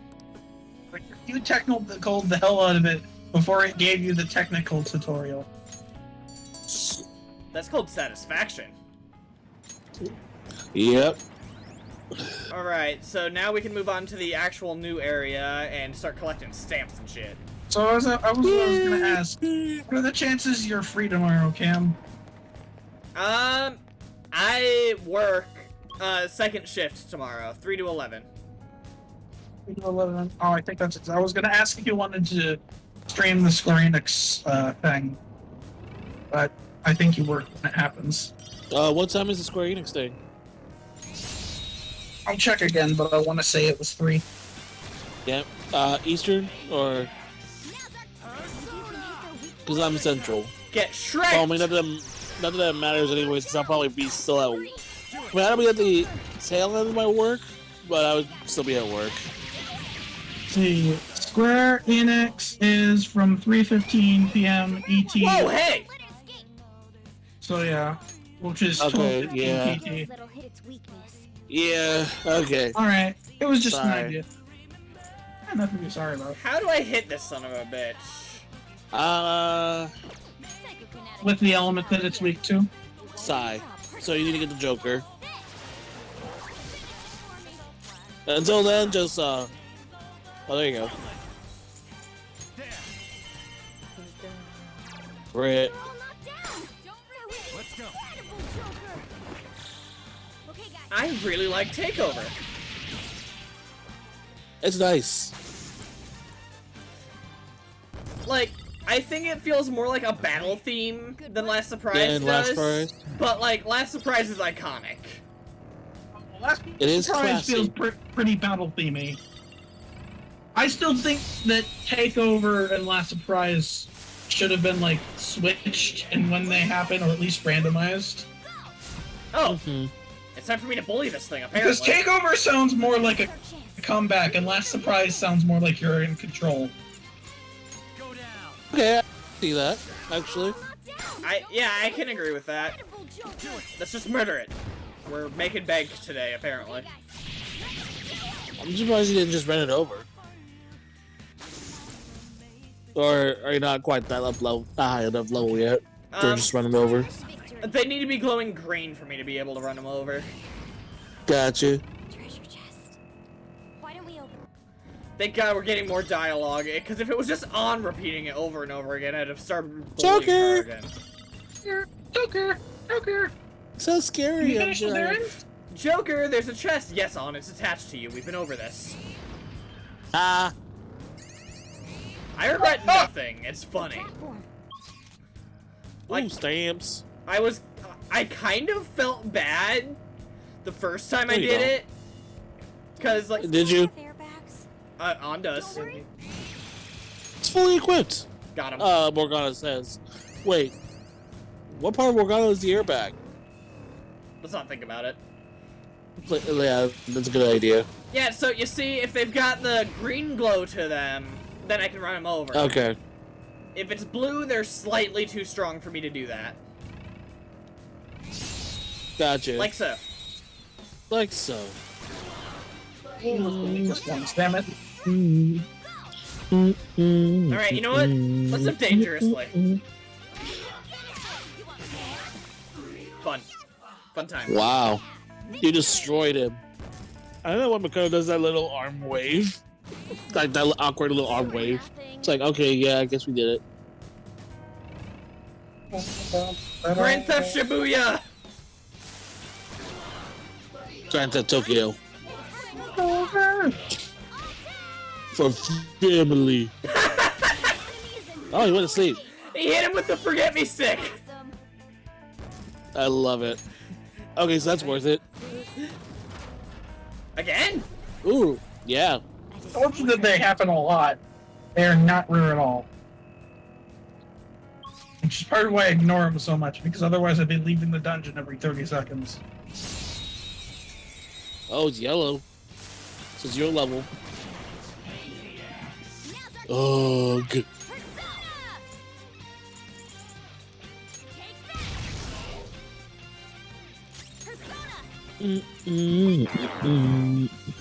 Like, you technical the hell out of it before it gave you the technical tutorial. That's called satisfaction. Yep. Alright, so now we can move on to the actual new area and start collecting stamps and shit. So I was gonna ask, what are the chances you're free tomorrow, Cam? I work second shift tomorrow, 3 to 11. 3 to 11. Oh, I think that's it. I was gonna ask if you wanted to stream the Square Enix thing, but I think you work when it happens. What time is the Square Enix thing? I'll check again, but I want to say it was 3. Yep. Eastern or? Because I'm Central. Get shreked! Oh, I mean, none of that matters anyways, because I'll probably be still at. I mean, I'll be at the tail end of my work, but I would still be at work. See, Square Enix is from 3:15 p.m. ET. Whoa, hey! Let it escape. So yeah, which is Okay, 12:15 yeah. PT. That'll hit its weakness. Yeah. Okay. All right, it was just Sorry. an idea. Nothing to be sorry about. How do I hit this son of a bitch? Psychokinetic. With the element that it's weak to. Sigh. So you need to get the Joker. Until then, just oh, there you go. Brit. We're all knocked down. That was let's go. incredible, Joker. Okay, guys. I really like Takeover. It's nice. Like, I think it feels more like a battle theme than Last Surprise Yeah, and Last does. Surprise. But, like, Last Surprise is iconic. Last It is Surprise classy. feels pretty battle themey. I still think that Takeover and Last Surprise should have been like switched and when they happen, or at least randomized. Oh, Mhm. it's time for me to bully this thing, apparently. Because Takeover sounds more like a comeback, and Last Surprise sounds more like you're in control. Go down. Okay, I see that actually. I can agree with that. Incredible, Joker. Let's just murder it. We're making bank today, apparently. I'm surprised you didn't just run it over. Or are you not quite that high enough level yet? To just run it over. Victory. They need to be glowing green for me to be able to run them over. Gotcha. Treasure chest. Why don't we open? Thank God we're getting more dialogue, because if it was just on repeating it over and over again, I'd have started bullying her Joker! again. Joker! Joker! So scary. You finished with Aaron? Joker, there's a chest. Yes, on. It's attached to you. We've been over this. Ah. I regret nothing. It's funny. Platform. Ooh, stamps. I kind of felt bad the first time I No, you did don't. it. Cause like, Did you? Have airbags? On does. Don't worry. It's fully equipped. Got him. Morgana says. Wait. What part of Morgana is the airbag? Let's not think about it. Yeah, that's a good idea. Yeah, so you see, if they've got the green glow to them, then I can run them over. Okay. If it's blue, they're slightly too strong for me to do that. Gotcha. Like so. Like so. Just once, damn it. Alright, you know what? Let's up dangerously. Fun. Fun time. Wow. You destroyed him. I don't know why Makoto does that little arm wave. Like that awkward little arm wave. It's like, okay, yeah, I guess we did it. Grand Theft Shibuya! Grand Theft Tokyo. For family. Oh, he went to sleep. He hit him with the forget me stick! Awesome. I love it. Okay, so that's worth it. Again? Ooh, yeah. Fortunately, they happen a lot. They are not rare at all. Which is part of why I ignore them so much, because otherwise I'd be leaving the dungeon every 30 seconds. Oh, it's yellow. So it's your level. Ugh. Persona! Take that!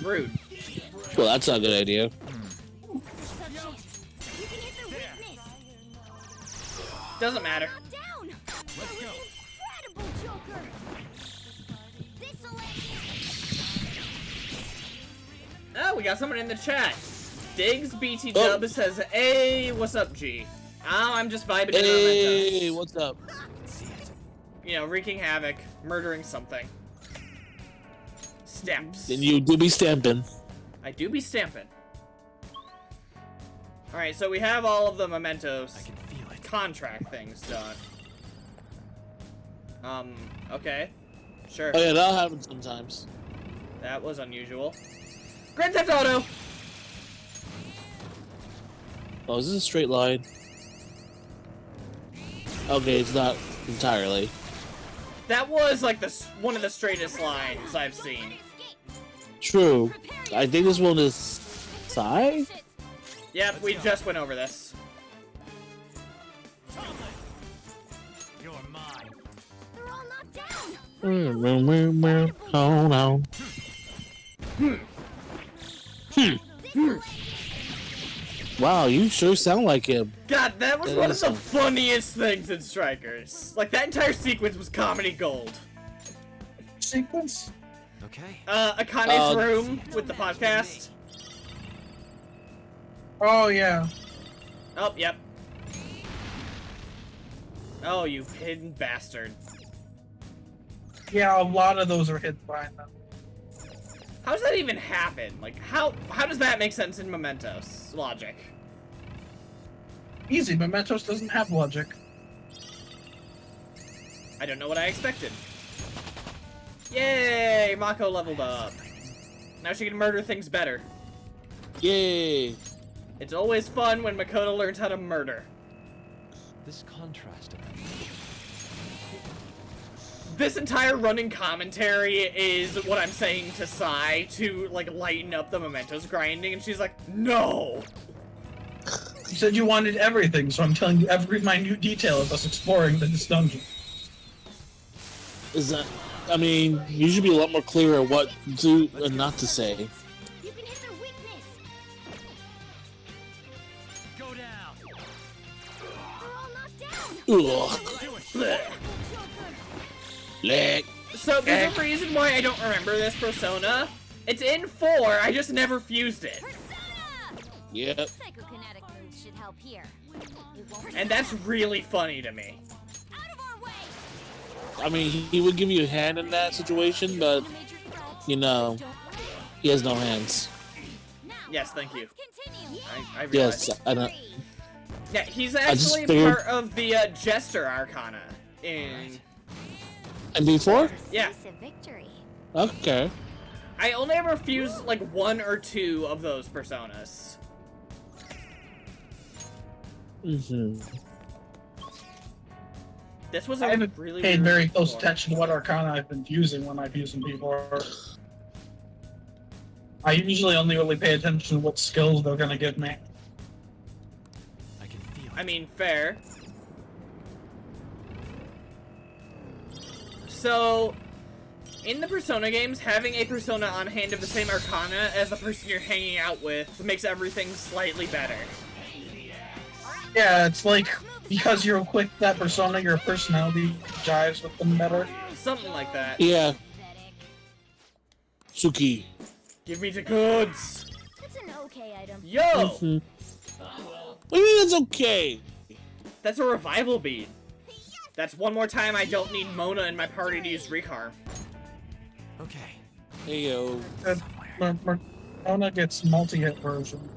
Rude. Well, that's not a good idea. You can hit the weakness! Doesn't matter. Down! Incredible, Joker! This'll Oh, we got someone in the chat. Diggs BT Oh. Dub says, "Hey, what's up, G? Oh, I'm just vibing in Hey, Mementos. what's up? You know, wreaking havoc, murdering something. Stamps. Then you do be stamping. I do be stamping. Alright, so we have all of the Mementos I can feel it. contract things done. Okay. Sure. Oh yeah, that'll happen sometimes. That was unusual. Grand Theft Auto! Oh, is this a straight line? Okay, it's not entirely. That was like one of the straightest lines I've seen. True. I think this one is side? Yep, we just went over this. You're mine. They're all knocked down! Hold on. Wow, you sure sound like him. God, that was That one of is the some- funniest things in Strikers. Like, that entire sequence was comedy gold. Sequence? Okay. Akane's room with the podcast. Oh, yeah. Oh, yep. Oh, you hidden bastard. Yeah, a lot of those are hidden behind them. How does that even happen? Like, how does that make sense in Mementos logic? Easy, Mementos doesn't have logic. I don't know what I expected. Yay! Mako leveled up. Now she can murder things better. Yay. It's always fun when Makoto learns how to murder. This contrast of This entire running commentary is what I'm saying to Sai to, like, lighten up the Mementos grinding, and she's like, no! You said you wanted everything, so I'm telling you every minute detail of us exploring this dungeon. Is that... I mean, you should be a lot more clear at what to and not to say. You can hit their weakness! go down. They're all knocked down! Ugh. Do it. Blech. Joker! Leg. So, there's a reason why I don't remember this persona. It's in 4, I just never fused it. Persona! Yep. Psychokinetic moves should help here. It won't And that's really funny to me. out of our way! I mean, he would give you a hand in that situation, but you know, he has no hands. Yes, thank you. Continue. I realize. Yes, I know. Yeah, he's just actually figured- part of the Jester Arcana in... And before? Yeah. Decisive victory. Okay. I only ever fused like 1 or 2 of those personas. Mm-hmm. This was I a haven't really paid weird very close before. attention to what Arcana I've been using when I've used them before. I usually only really pay attention to what skills they're gonna give me. I can feel I it. mean, fair. So, in the Persona games, having a Persona on hand of the same Arcana as the person you're hanging out with makes everything slightly better. Yeah, it's like because you're quick that persona, your personality jives with them better. Something like that. Yeah. Pathetic. Suki. Give me the goods. That's an okay item. Yo! Mhm. What do you mean it's okay? That's a revival bead. That's one more time I don't need Mona in my party to use Recarm. Okay. Hey yo. Persona gets multi-hit version.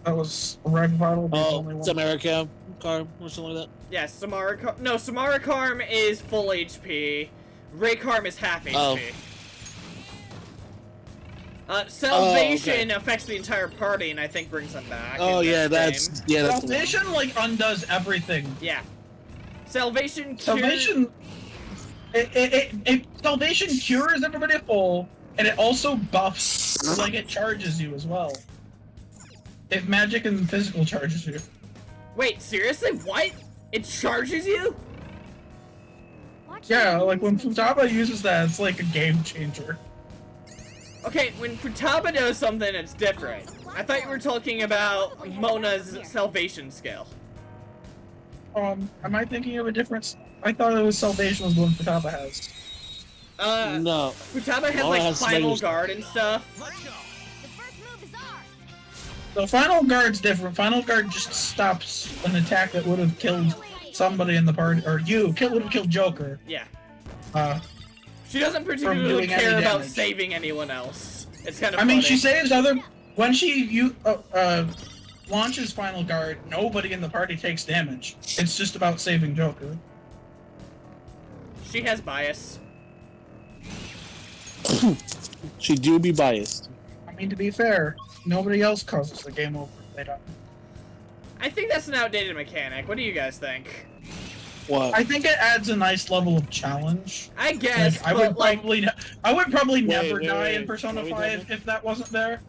That was Red Vital. Oh, it's America car or something like that. Yeah, Samara Karm is full HP. Raycarm is half HP. Oh. Salvation okay. affects the entire party and I think brings them back. Oh in yeah, this that's game. that's Salvation like undoes everything. Yeah. Salvation Salvation Salvation cures everybody full, and it also buffs, like it charges you as well. If magic and physical charges you. Wait, seriously? What? It charges you? Watch Yeah, your like when moves and Futaba uses that, it's like a game changer. Okay, when Futaba does something, it's different. I thought you were talking about Mona's salvation skill. Am I thinking of a difference? I thought it was Salvation was the one Futaba has. no. Futaba has Mona like has final spiders. guard and stuff. Let's go. The first move is ours. So Final Guard's different. Final Guard just stops an attack that would have killed somebody in the party, or would have killed Joker. Yeah. From She doesn't particularly doing any care about damage. saving anyone else. It's kind of I mean, funny. she saves when she launches Final Guard, nobody in the party takes damage. It's just about saving Joker. She has bias. She do be biased. I mean, to be fair, nobody else causes the game over. They don't. I think that's an outdated mechanic. What do you guys think? What? I think it adds a nice level of challenge. I guess, Like, but like, I would probably never wait, die wait. in Persona What are we 5 talking? if that wasn't there.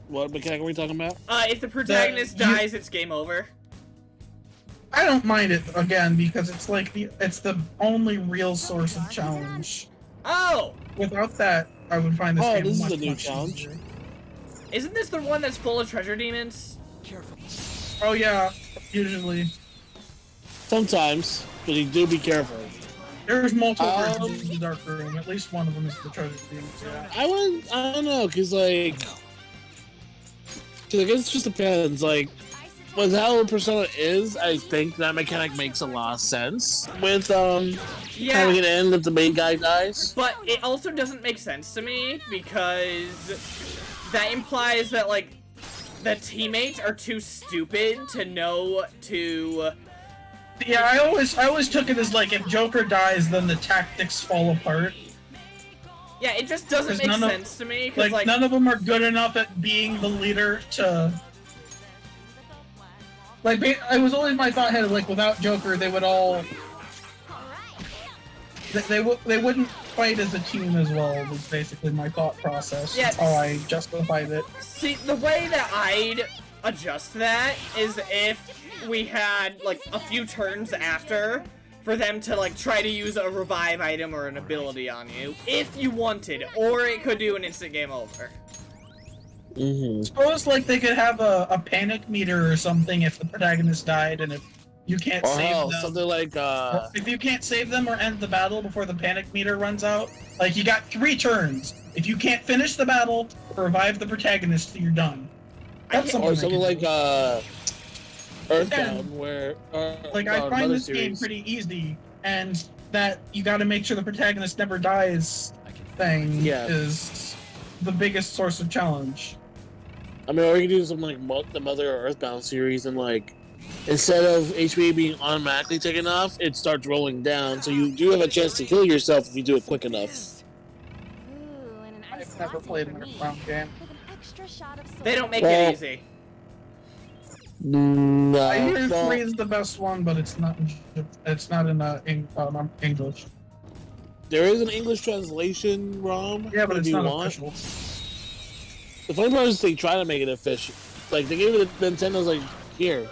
What mechanic are we talking about? if the protagonist you- dies, it's game over. I don't mind it again because it's like it's the only real source of challenge. Oh! Without that, I would find this Oh, game this is much, a new much challenge. easier. Isn't this the one that's full of treasure demons? Careful. Oh yeah, usually. Sometimes, but you do be careful. There's multiple versions of the Dark Room. At least one of them is the treasure demons. Yeah. I don't know, cause I guess it just depends. Like, with how Persona is, I think that mechanic makes a lot of sense. With having Yeah, it end if the main guy dies. but it also doesn't make sense to me because that implies that like the teammates are too stupid to know to. Yeah, I always took it as like if Joker dies, then the tactics fall apart. Yeah, it just doesn't 'Cause make none of- sense to me because Like none of them are good enough at being the leader to. Like it was always my thought head like without Joker they would all. They wouldn't fight as a team as well. Was basically my thought process. Yeah. That's how I justified it. See, the way that I'd adjust that is if we had like a few turns after for them to like try to use a revive item or an ability on you if you wanted, or it could do an instant game over. Mm-hmm. Suppose like they could have a panic meter or something if the protagonist died, and if you can't save Oh, them, something like if you can't save them or end the battle before the panic meter runs out, like you got 3 turns. If you can't finish the battle or revive the protagonist, you're done. That's something or they something could like do. Earthbound, where Like I find this game pretty easy, and that you got to make sure the protagonist never dies. thing Yeah. is the biggest source of challenge. I mean, or you can do something like the Mother or Earthbound series, and like instead of HP being automatically taken off, it starts rolling down. So you do have a chance to kill yourself if you do it quick enough. Ooh, and an ice I've never latte played for an me. Earthbound game. With an extra shot of soda. They don't make Well- it easy. No, I hear well, 3 is the best one, but it's not in English. there is an English translation, ROM. Yeah, but if it's you not want. official. The funny part is they try to make it official. Like they gave it to Nintendo's like, here,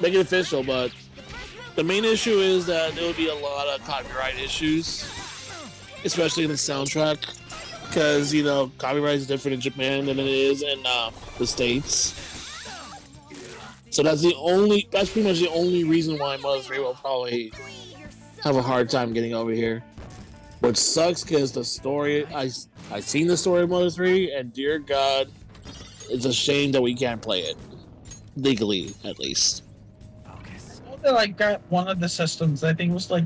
make it official, but the main issue is that there will be a lot of copyright issues, especially in the soundtrack, because you know copyright is different in Japan than it is in the States. So that's pretty much the only reason why Mother 3 will probably have a hard time getting over here. Which sucks because the story, I seen the story of Mother 3, and dear God, it's a shame that we can't play it. Legally, at least. Focus. They like got one of the systems. I think it was like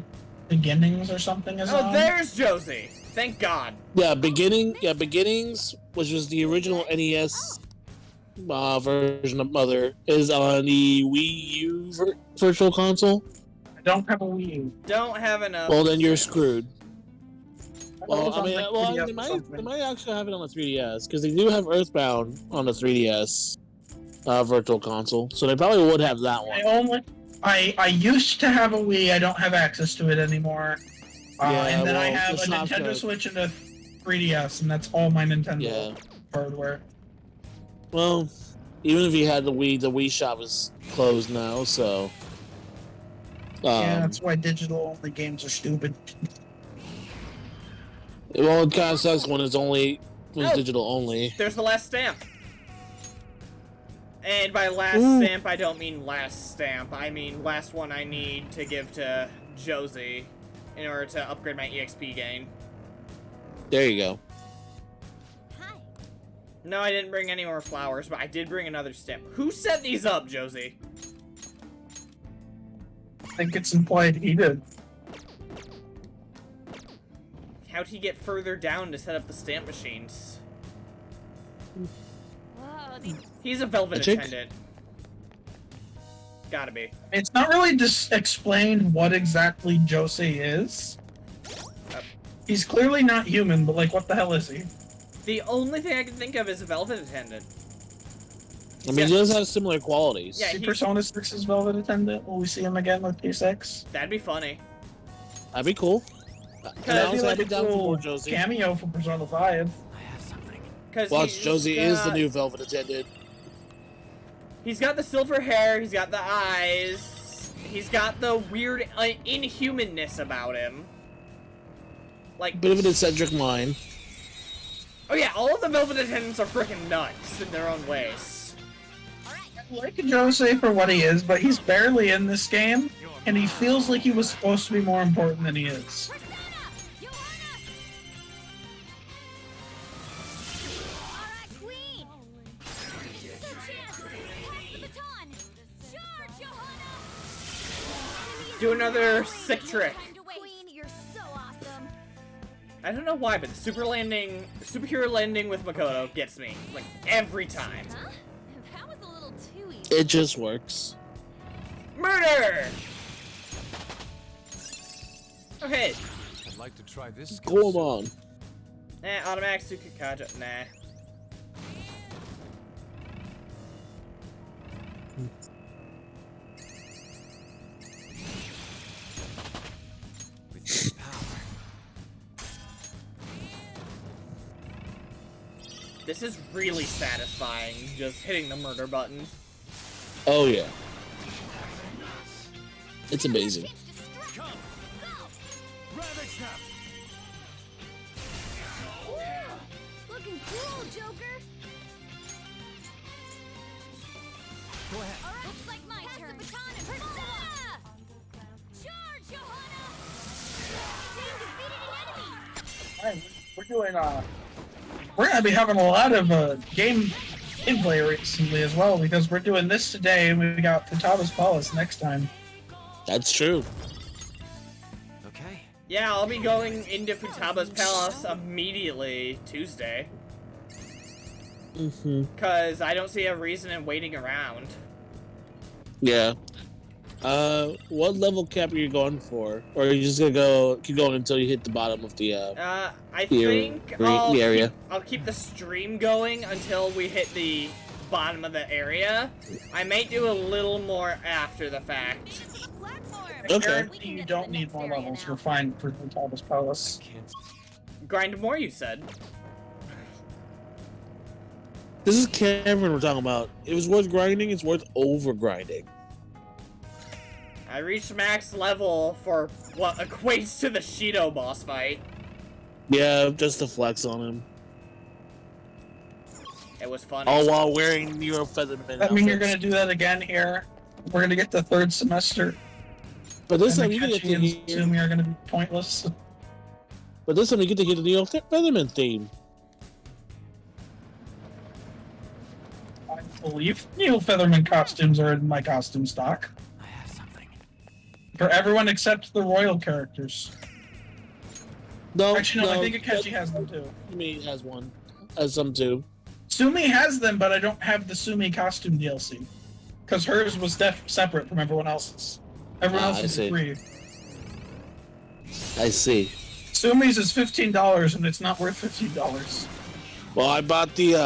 Beginnings or something. Oh, there's Josie. Thank God. Beginnings, which was the original NES version of Mother, is on the Wii U Virtual Console. I don't have a Wii U. Don't have enough. Well, then you're screwed. Well, I I mean, like they 3DS or might something. actually have it on the 3DS because they do have Earthbound on the 3DS Virtual Console, so they probably would have that one. I used to have a Wii. I don't have access to it anymore. Yeah, and then I well, have the a shop's Nintendo good. Switch and a 3DS, and that's all my Nintendo Yeah. hardware. Well, even if you had the Wii shop is closed now, so. Yeah, that's why digital only games are stupid. Well, it kind of sucks when it's digital only. There's the last stamp. And by last stamp, I don't mean last stamp. I mean last one I need to give to Josie in order to upgrade my EXP gain. There you go. Hi. No, I didn't bring any more flowers, but I did bring another stamp. Who set these up, Josie? I think it's implied he did. How'd he get further down to set up the stamp machines? Whoa, these He's a velvet A chick? attendant. Gotta be. It's not really just explained what exactly Josei is. He's clearly not human, but like, what the hell is he? The only thing I can think of is a velvet attendant. I mean, it does have similar qualities. Yeah, See he- Persona 6's Velvet Attendant? Will we see him again with P6? That'd be funny. That'd be cool. And That'd be also, like I'd be a down for cool more Josie. cameo for Persona 5. I have something. Cause Watch, he's Josie is the got- new Velvet Attendant. He's got the silver hair, he's got the eyes, he's got the weird inhumanness about him. Like, Bit of an eccentric mind. oh yeah, all of the velvet attendants are freaking nuts in their own ways. I like Josei for what he is, but he's barely in this game, and he feels like he was supposed to be more important than he is. Persona! Johanna! Alright, Queen! Here's your chance! Pass the baton! Charge, Johanna! Do another sick trick. Queen, you're so awesome! I don't know why, but the superhero landing with Makoto gets me, like, every time. Huh? That was a little too easy. It just works. Murder! Okay, I'd like to try this. Go on. automatic Tsukikaja, nah. With your power. This is really satisfying, just hitting the murder button. Oh, yeah. It's amazing. Come. Ravage them. Looking cool, Joker! Go ahead. Alright, looks like my turn. Pass the baton and Persona! Charge, Johanna! They defeated an enemy! Alright, we're doing, we're gonna be having a lot of, gameplay recently as well, because we're doing this today, and we got Futaba's Palace next time. That's true. Okay. Yeah, I'll be going into Futaba's Palace immediately Tuesday. Cause I don't see a reason in waiting around. Yeah. What level cap are you going for? Or are you just gonna keep going until you hit the bottom of the I think the area? I'll keep the stream going until we hit the bottom of the area. I might do a little more after the fact. Okay. Guarantee you don't need more levels. You're fine for Futaba's Palace. Can't. Grind more, you said. This is Cameron we're talking about. It was worth grinding, it's worth over grinding. I reached max level for what equates to the Shido boss fight. Yeah, just to flex on him. It was fun. All while wearing Neo Featherman I mean, you're outfits. gonna do that again here. We're gonna get the third semester. But this time And you the get to Ketchy and hear. Sumi are gonna be pointless. But this time you get to hear the Neo Featherman theme. I believe Neil Featherman costumes are in my costume stock. I have something. For everyone except the royal characters. No, Actually, no, I think Akechi has them too. Sumi has one. Has some too. Sumi has them, but I don't have the Sumi costume DLC. Because hers was separate from everyone else's. Everyone I else's see. is free. I see. Sumi's is $15 and it's not worth $15. Well, I bought the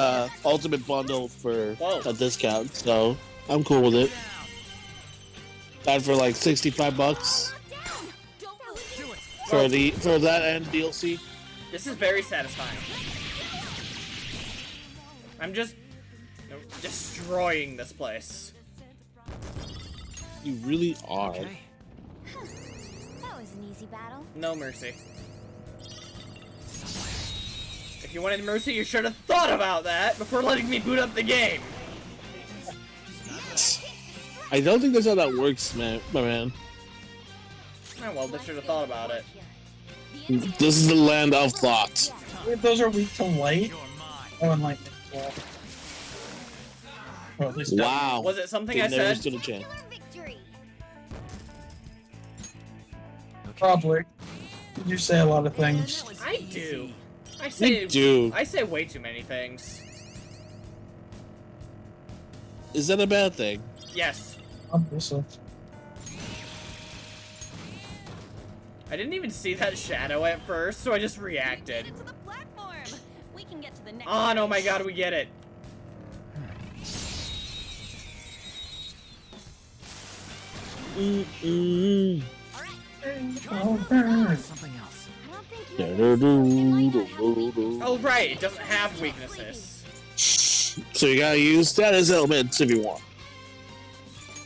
ultimate bundle for Whoa. a discount, so I'm cool with it. That for like $65 for that and DLC. This is very satisfying. I'm just destroying this place. You really are. Okay. That was an easy battle. No mercy. If you wanted mercy, you should have thought about that before letting me boot up the game. I don't think that's how that works, man. My man. Oh, well, they should have thought about it. This is the land of thought. If those are weak to light, You're mine. oh, and lightning as well. Or at least Wow. Was it something They I never said? stood a chance. Your victory. probably. You say a lot of things. I do. I You say do. I say way too many things. Is that a bad thing? Yes. Obviously. I didn't even see that shadow at first, so I just reacted. Get to the platform. We can get to the next. Oh no, my god, we get it. Mm-mm. Oh, burn. Something else. I don't think you Oh right, it doesn't have weaknesses. So you gotta use status elements if you want.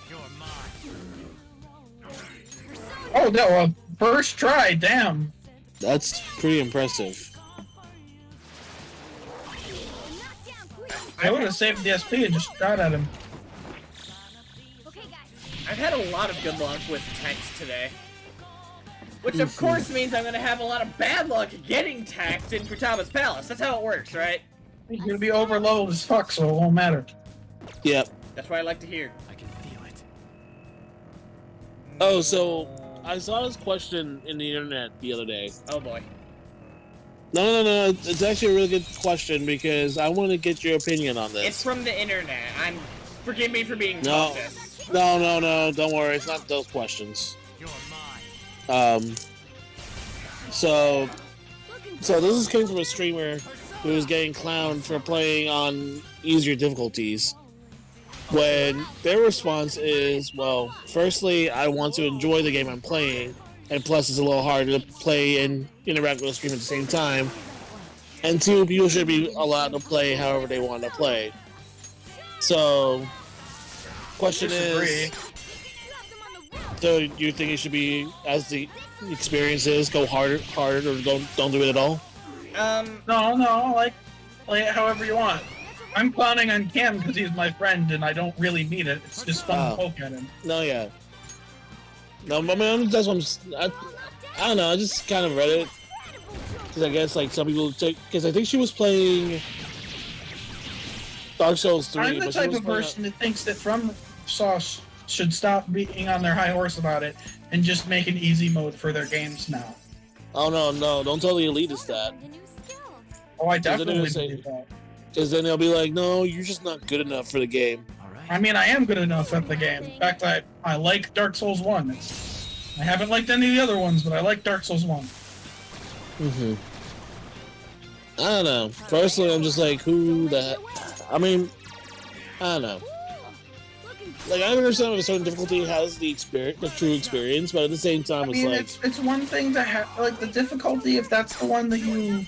You're mine. Oh no, first try, damn. That's pretty impressive. I would have saved the SP and just shot at him. Okay, guys. I've had a lot of good luck with text today. Which of course means I'm gonna have a lot of bad luck getting taxed in Futaba's Palace. That's how it works, right? You're gonna be overloaded as fuck, so it won't matter. Yep. That's what I like to hear. I can feel it. Oh, so I saw this question in the internet the other day. Oh boy. No. It's actually a really good question because I want to get your opinion on It's this. from the internet. Forgive me for being No. cautious. No. Don't worry. It's not those questions. You're mine. So this is coming from a streamer who was getting clowned for playing on easier difficulties. When their response is, well, firstly, I want to enjoy the game I'm playing, and plus it's a little harder to play and interact with the stream at the same time. And two, people should be allowed to play however they want to play. So, question Disagree. is, so you think it should be as the experience is, go harder, or don't do it at all? No, like, play it however you want. I'm clowning on Cam because he's my friend and I don't really mean it. It's just fun Oh. to poke at him. No, yeah. No, I mean, that's what I don't know, I just kind of read it. Because I guess, like, some people take... Because I think she was playing Dark Souls 3. I'm the but she type was of playing- person that thinks that From Sauce should stop being on their high horse about it and just make an easy mode for their games now. Oh no, don't tell the elitist that. Learned a new skill. Oh, I Because then definitely they're gonna believe that. Because then they'll be like, no, you're just not good enough for the game. All right. I mean, I am good enough at the game. In fact, I like Dark Souls 1. I haven't liked any of the other ones, but I like Dark Souls 1. Mm-hmm. I don't know. Personally, I'm just like, who the heck? I mean, I don't know. Like, I understand if a certain difficulty has the experience, the true experience, but at the same time, I mean, it's like... it's one thing to have, like, the difficulty, if that's the one that you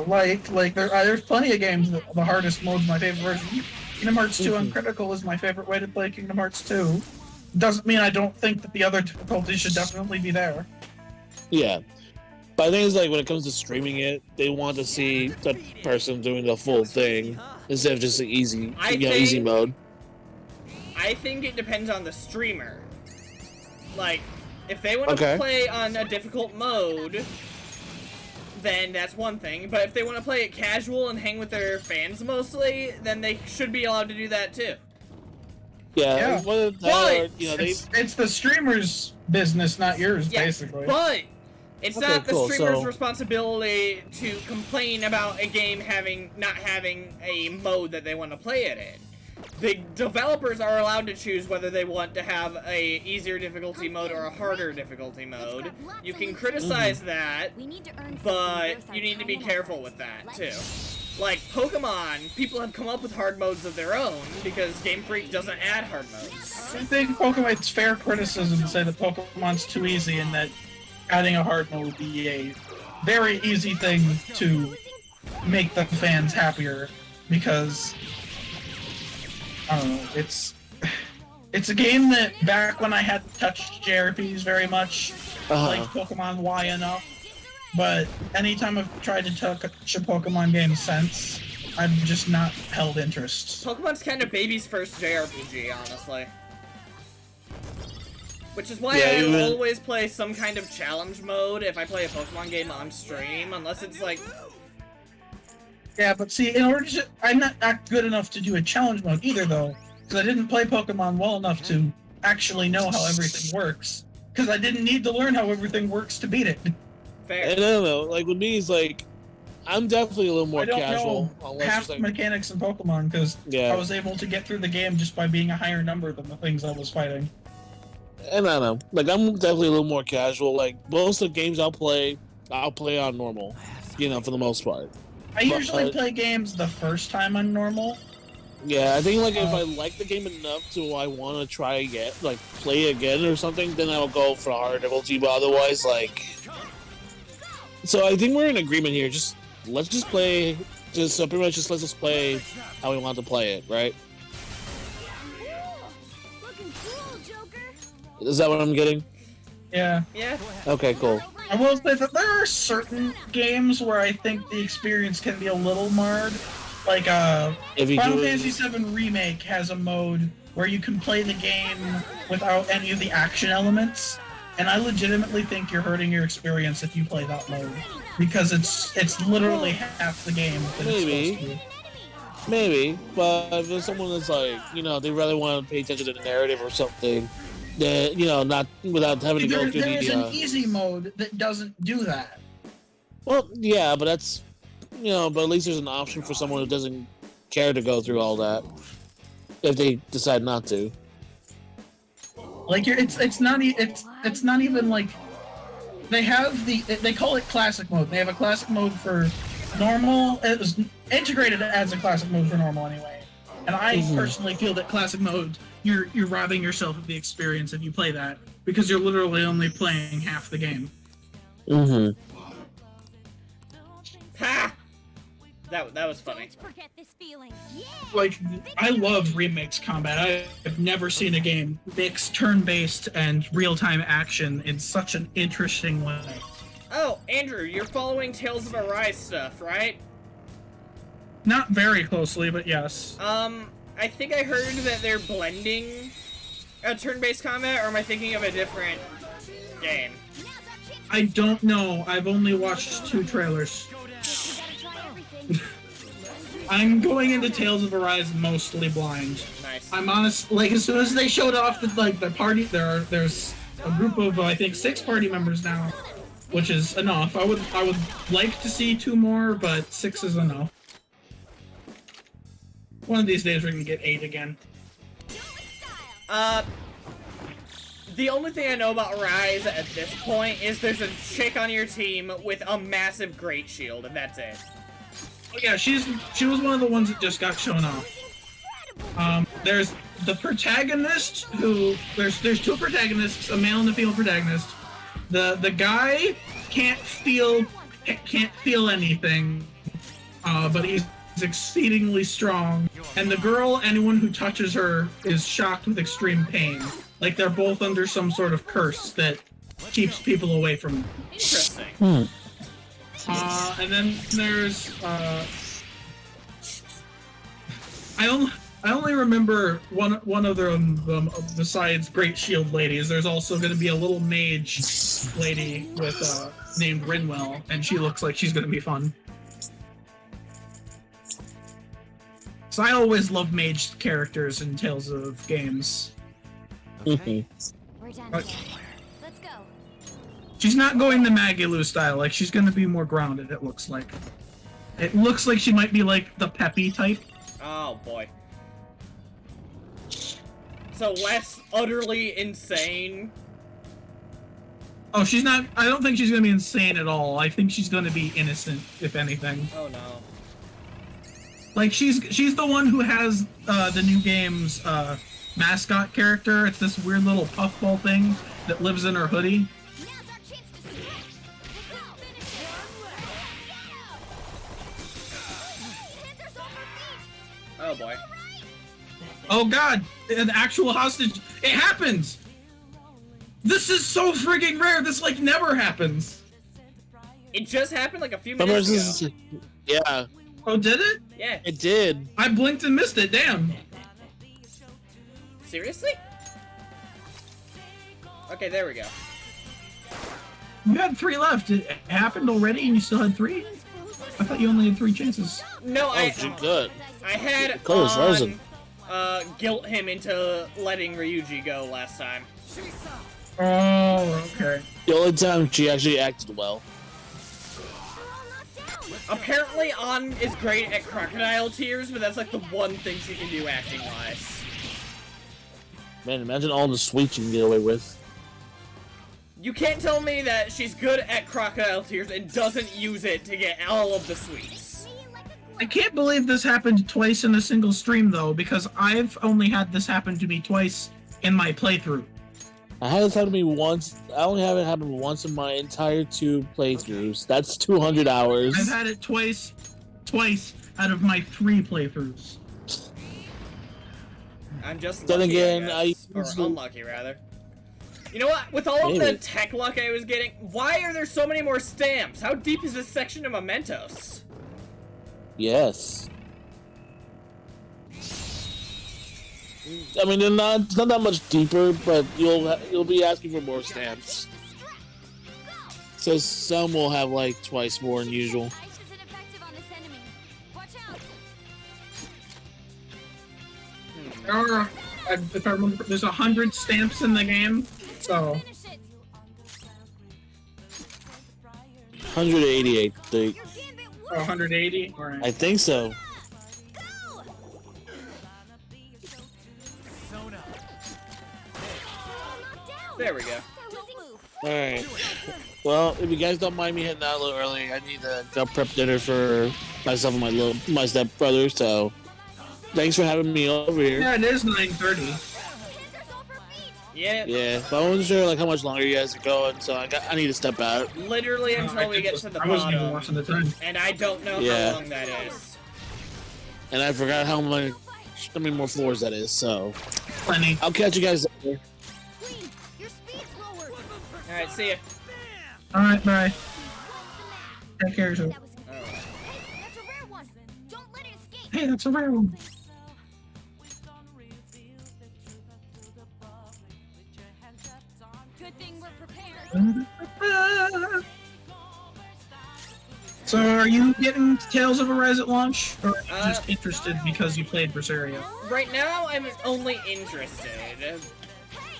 like there's plenty of games that the hardest mode's my favorite version. Kingdom Hearts 2 Uncritical is my favorite way to play Kingdom Hearts 2. Doesn't mean I don't think that the other difficulties should definitely be there. Yeah. But I think it's like, when it comes to streaming it, they want to see the person doing the full thing instead of just the easy, easy mode. I think it depends on the streamer. Like, if they want to play on a difficult mode, then that's one thing. But if they want to play it casual and hang with their fans mostly, then they should be allowed to do that too. Yeah. But it's the streamer's business, not yours, basically. But it's not the streamer's responsibility to complain about a game not having a mode that they want to play it in. The developers are allowed to choose whether they want to have a easier difficulty mode or a harder difficulty mode. You can criticize that, but you need to be careful with that too. Like Pokemon, people have come up with hard modes of their own because Game Freak doesn't add hard modes. I think it's fair criticism to say that Pokemon's too easy and that adding a hard mode would be a very easy thing to make the fans happier because I don't know, it's a game that back when I hadn't touched JRPGs very much, like Pokemon Y enough, but anytime I've tried to touch a Pokemon game since, I've just not held interest. Pokemon's kind of baby's first JRPG, honestly. Which is why I always play some kind of challenge mode if I play a Pokemon game on stream, unless it's like... Yeah, but see, in order to... I'm not good enough to do a challenge mode either, though, because I didn't play Pokemon well enough to actually know how everything works. Because I didn't need to learn how everything works to beat it. Fair. And I don't know, like, with me, it's like, I'm definitely a little more casual. I don't know half the mechanics in Pokemon, because I was able to get through the game just by being a higher number than the things I was fighting. And I don't know, like, I'm definitely a little more casual. Like, most of the games I'll play on normal, for the most part. I usually play games the first time on normal. Yeah, I think, like, if I like the game enough to I want to try again, like, play again or something, then I'll go for hard difficulty, but otherwise, like... So I think we're in agreement here. Let's just play, let's just play how we want to play it, right? Looking cool, Joker. Is that what I'm getting? Yeah. Yeah. Okay, cool. I will say that there are certain games where I think the experience can be a little marred. Like, Final Fantasy VII Remake has a mode where you can play the game without any of the action elements, and I legitimately think you're hurting your experience if you play that mode. Because it's literally half the game that it's supposed to be. Maybe, but if there's someone that's like, they really want to pay attention to the narrative or something, that, not without having to go through there is an easy mode that doesn't do that. Well, yeah, but that's, but at least there's an option for someone who doesn't care to go through all that, if they decide not to. Like, it's not even like, they call it classic mode. They have a classic mode for normal. It was integrated as a classic mode for normal anyway. And I personally feel that classic mode, you're robbing yourself of the experience if you play that, because you're literally only playing half the game. Ha! That was funny. Don't forget this feeling. Yeah. Like, I love remix combat. I've never seen a game mix turn-based and real-time action in such an interesting way. Oh, Andrew, you're following Tales of Arise stuff, right? Not very closely, but yes. I think I heard that they're blending a turn-based combat, or am I thinking of a different game? I don't know. I've only watched 2 trailers. I'm going into Tales of Arise mostly blind. Nice. I'm honest. Like, as soon as they showed off the party, there's a group of I think 6 party members now, which is enough. I would like to see 2 more, but 6 is enough. One of these days we're gonna get 8 again. The only thing I know about Rise at this point is there's a chick on your team with a massive great shield, and that's it. Oh yeah, she was one of the ones that just got shown off. There's the protagonist who there's 2 protagonists, a male and a female protagonist. The guy can't feel anything, but he's exceedingly strong. And the girl, anyone who touches her is shocked with extreme pain. Like they're both under some sort of curse that keeps people away from them. Interesting. And then there's I only remember one of them besides Great Shield ladies. There's also going to be a little mage lady with named Rinwell, and she looks like she's going to be fun. So I always love mage characters in Tales of games. We're done here. Let's go. She's not going the Magalu style. Like she's going to be more grounded. It looks like. It looks like she might be like the peppy type. Oh boy. So less utterly insane. Oh, she's not. I don't think she's gonna be insane at all. I think she's gonna be innocent, if anything. Oh no. Like she's the one who has the new game's mascot character. It's this weird little puffball thing that lives in her hoodie. Now's our chance to strike. Panthers off our feet. Oh boy. Oh god, an actual hostage. It happens. This is so frigging rare. This like never happens. It just happened like a few minutes ago. Yeah, Oh, did it? Yeah. it did. I blinked and missed it. Damn. Seriously? Okay, there we go. You had 3 left. It happened already, and you still had 3. I thought you only had 3 chances. No, Oh, good. I had Color was frozen. guilt him into letting Ryuji go last time. Oh, okay. The only time she actually acted well. Apparently, An is great at crocodile tears, but that's like the one thing she can do acting-wise. Man, imagine all the sweets you can get away with. You can't tell me that she's good at crocodile tears and doesn't use it to get all of the sweets. I can't believe this happened twice in a single stream, though, because I've only had this happen to me twice in my playthrough. I had this happen to me once. I only have it happen once in my entire 2 playthroughs. That's 200 hours. I've had it twice out of my 3 playthroughs. I'm just Then lucky, again, I guess. Or usually- unlucky, rather. You know what? With all of the Maybe. tech luck I was getting, why are there so many more stamps? How deep is this section of Mementos? Yes. I mean, it's not that much deeper, but you'll be asking for more stamps. So some will have like twice more than usual. There are, if I remember, there's 100 stamps in the game, so 188, or 180. All right. I think so. There we go. Alright. Well, if you guys don't mind me heading out a little early, I need to go prep dinner for myself and my stepbrother, so thanks for having me over here. Yeah, it is 9:30. Yeah, Yeah, but I wasn't sure like how much longer you guys are going, so I need to step out. literally until we get to the I wasn't even bottom. watching the time. And I don't know Yeah. how long that is. And I forgot how many more floors that is, so Plenty. I'll catch you guys later. Alright, see ya. All right, bye. Take care of yourself. That's a rare one. Don't let it escape. Hey, that's a rare one. Good thing we're prepared. So, are you getting Tales of Arise at launch, or are you just interested because you played Berseria? Right now, I'm only interested.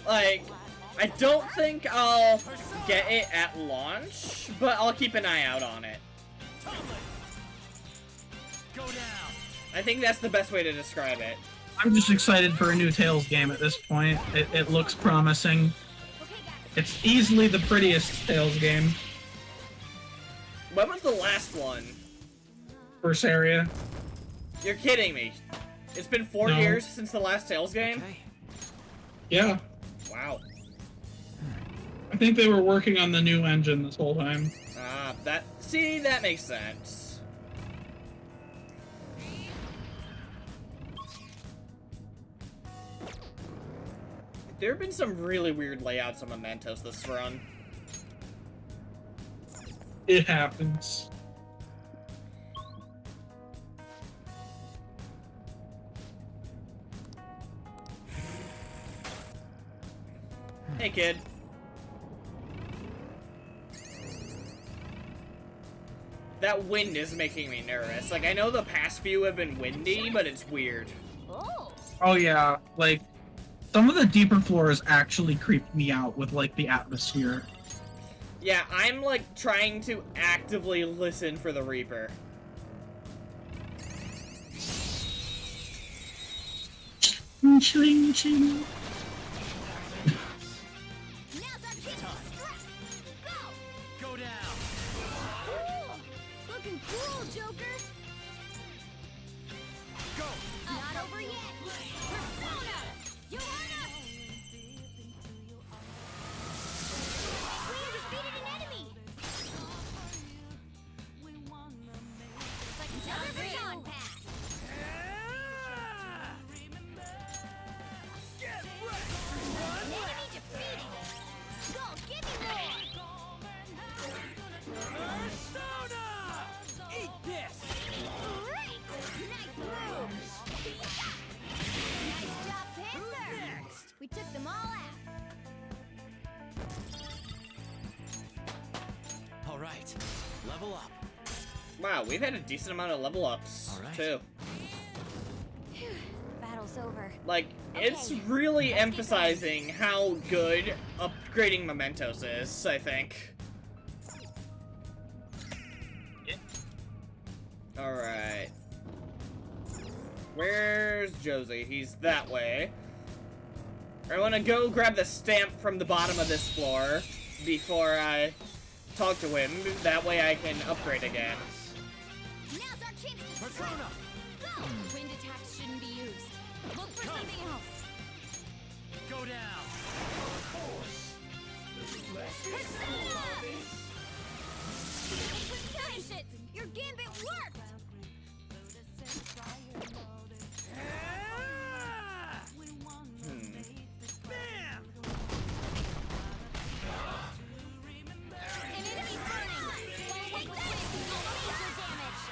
Like, I don't think I'll get it at launch, but I'll keep an eye out on it. Go down. I think that's the best way to describe it. I'm just excited for a new Tails game at this point. It looks promising. It's easily the prettiest Tails game. When was the last one? First area. You're kidding me. It's been 4 No. years since the last Tails game? Okay. Yeah. Wow. I think they were working on the new engine this whole time. See, that makes sense. There have been some really weird layouts of Mementos this run. It happens. Hey, kid. That wind is making me nervous. Like, I know the past few have been windy, but it's weird. Oh. Oh yeah, like some of the deeper floors actually creeped me out with like the atmosphere. Yeah, I'm like trying to actively listen for the Reaper. Ching, ching. Now's our chance to strike. Go. Go down. Ooh, looking cool, Joker. Go. Not over yet. Persona. You heard us. We defeated an enemy. It's like another baton pass. Get An enemy defeated. Skull, give me more. Persona! Eat this! Great. Nice move. Nice job, Panther. Next! We took them all out. All right, level up. Wow, we've had a decent amount of level ups, All right. too. Phew, battle's over. Like, it's Okay, really let's get emphasizing how good upgrading Mementos is, I think. Alright. Where's Josie? He's that way. I want to go grab the stamp from the bottom of this floor before I talk to him. That way I can upgrade again. Now's our chance to strike. Persona! Go. Wind attacks shouldn't be used. Look for something else. Go down. Persona! Finish it. Your gambit worked. Ah! Bam! An enemy's burning. Take that. Major damage.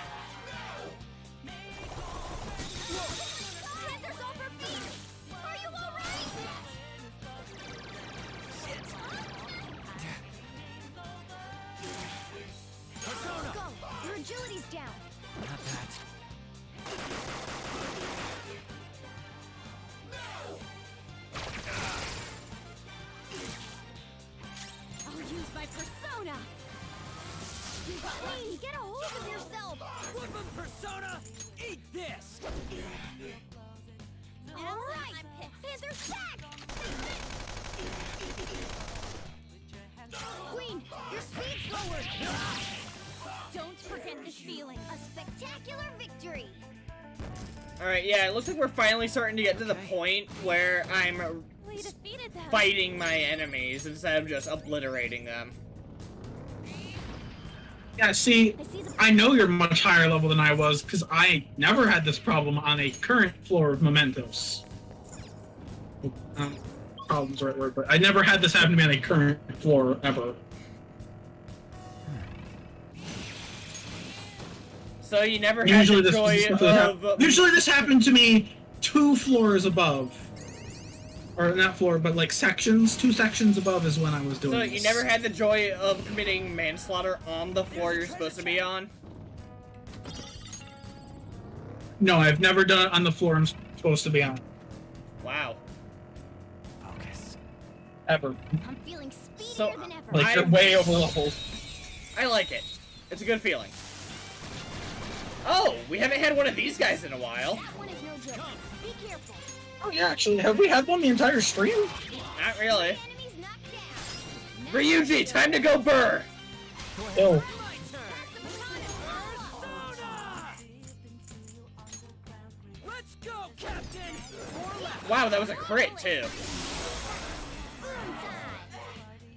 Panther's over beat. Are you all right? Persona! Go. Your agility's down. Not that. I'll use my persona. Queen, get a hold of yourself. Woodman Persona! Eat this! All right. Panther's back. Queen, your speed's lowered. Don't forget this feeling. A spectacular victory. Alright, yeah, it looks like we're finally starting to get to the point where I'm We defeated them. fighting my enemies instead of just obliterating them. Yeah, see, I see the I know you're much higher level than I was because I never had this problem on a current floor of Mementos. Problem's the right word, but I never had this happen to me on a current floor ever. So you never had Usually the joy of... usually this happened to me 2 floors above. Or not floor, but like sections. 2 sections above is when I was doing So this. you never had the joy of committing manslaughter on the floor you're supposed to be on? No, I've never done it on the floor I'm supposed to be on. Wow. Focus. ever. I'm feeling speedier So, than ever. Like, you're way over leveled. I like it. It's a good feeling. Oh, we haven't had one of these guys in a while. That one is no joke. Be careful. Oh yeah, actually, have we had one the entire stream? Not really. Enemies knocked down. Now Ryuji, time to go burr! Oh, My turn. pass the baton. Let's go, Captain. 4 left. Wow, that was a crit, too.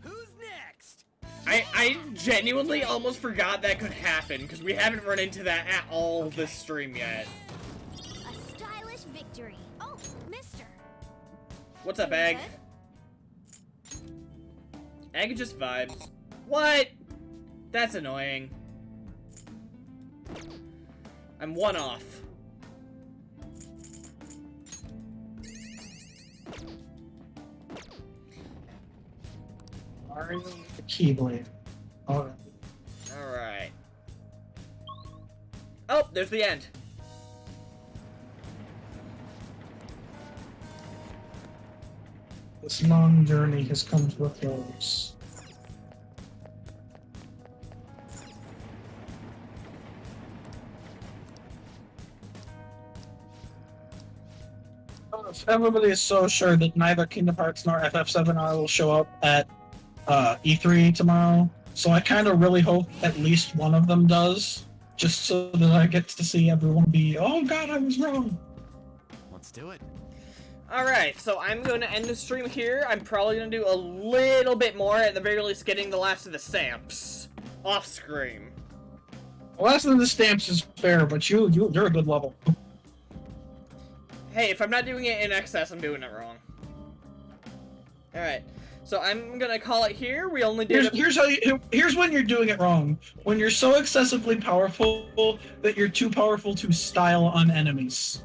Who's next? I genuinely almost forgot that could happen, because we haven't run into that at all this stream yet. A stylish victory. Oh, mister. What's up, Egg? Egg just vibes. What? That's annoying. I'm one off. Mario the Keyblade. Alright. Alright. Oh, there's the end. This long journey has come to a close. Everybody is so sure that neither Kingdom Hearts nor FF7R will show up at E3 tomorrow, so I kind of really hope at least one of them does, just so that I get to see everyone be, oh god, I was wrong. Let's do it. Alright, so I'm going to end the stream here. I'm probably going to do a little bit more, at the very least getting the last of the stamps off screen. The last of the stamps is fair, but you're a good level. Hey, if I'm not doing it in excess, I'm doing it wrong. Alright, so I'm gonna call it here. We only did Here's when you're doing it wrong. When you're so excessively powerful that you're too powerful to style on enemies.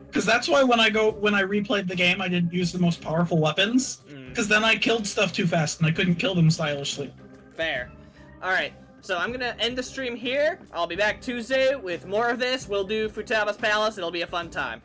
Because that's why when I replayed the game, I didn't use the most powerful weapons. Because then I killed stuff too fast and I couldn't kill them stylishly. Fair. Alright, so I'm gonna end the stream here. I'll be back Tuesday with more of this. We'll do Futaba's Palace. It'll be a fun time.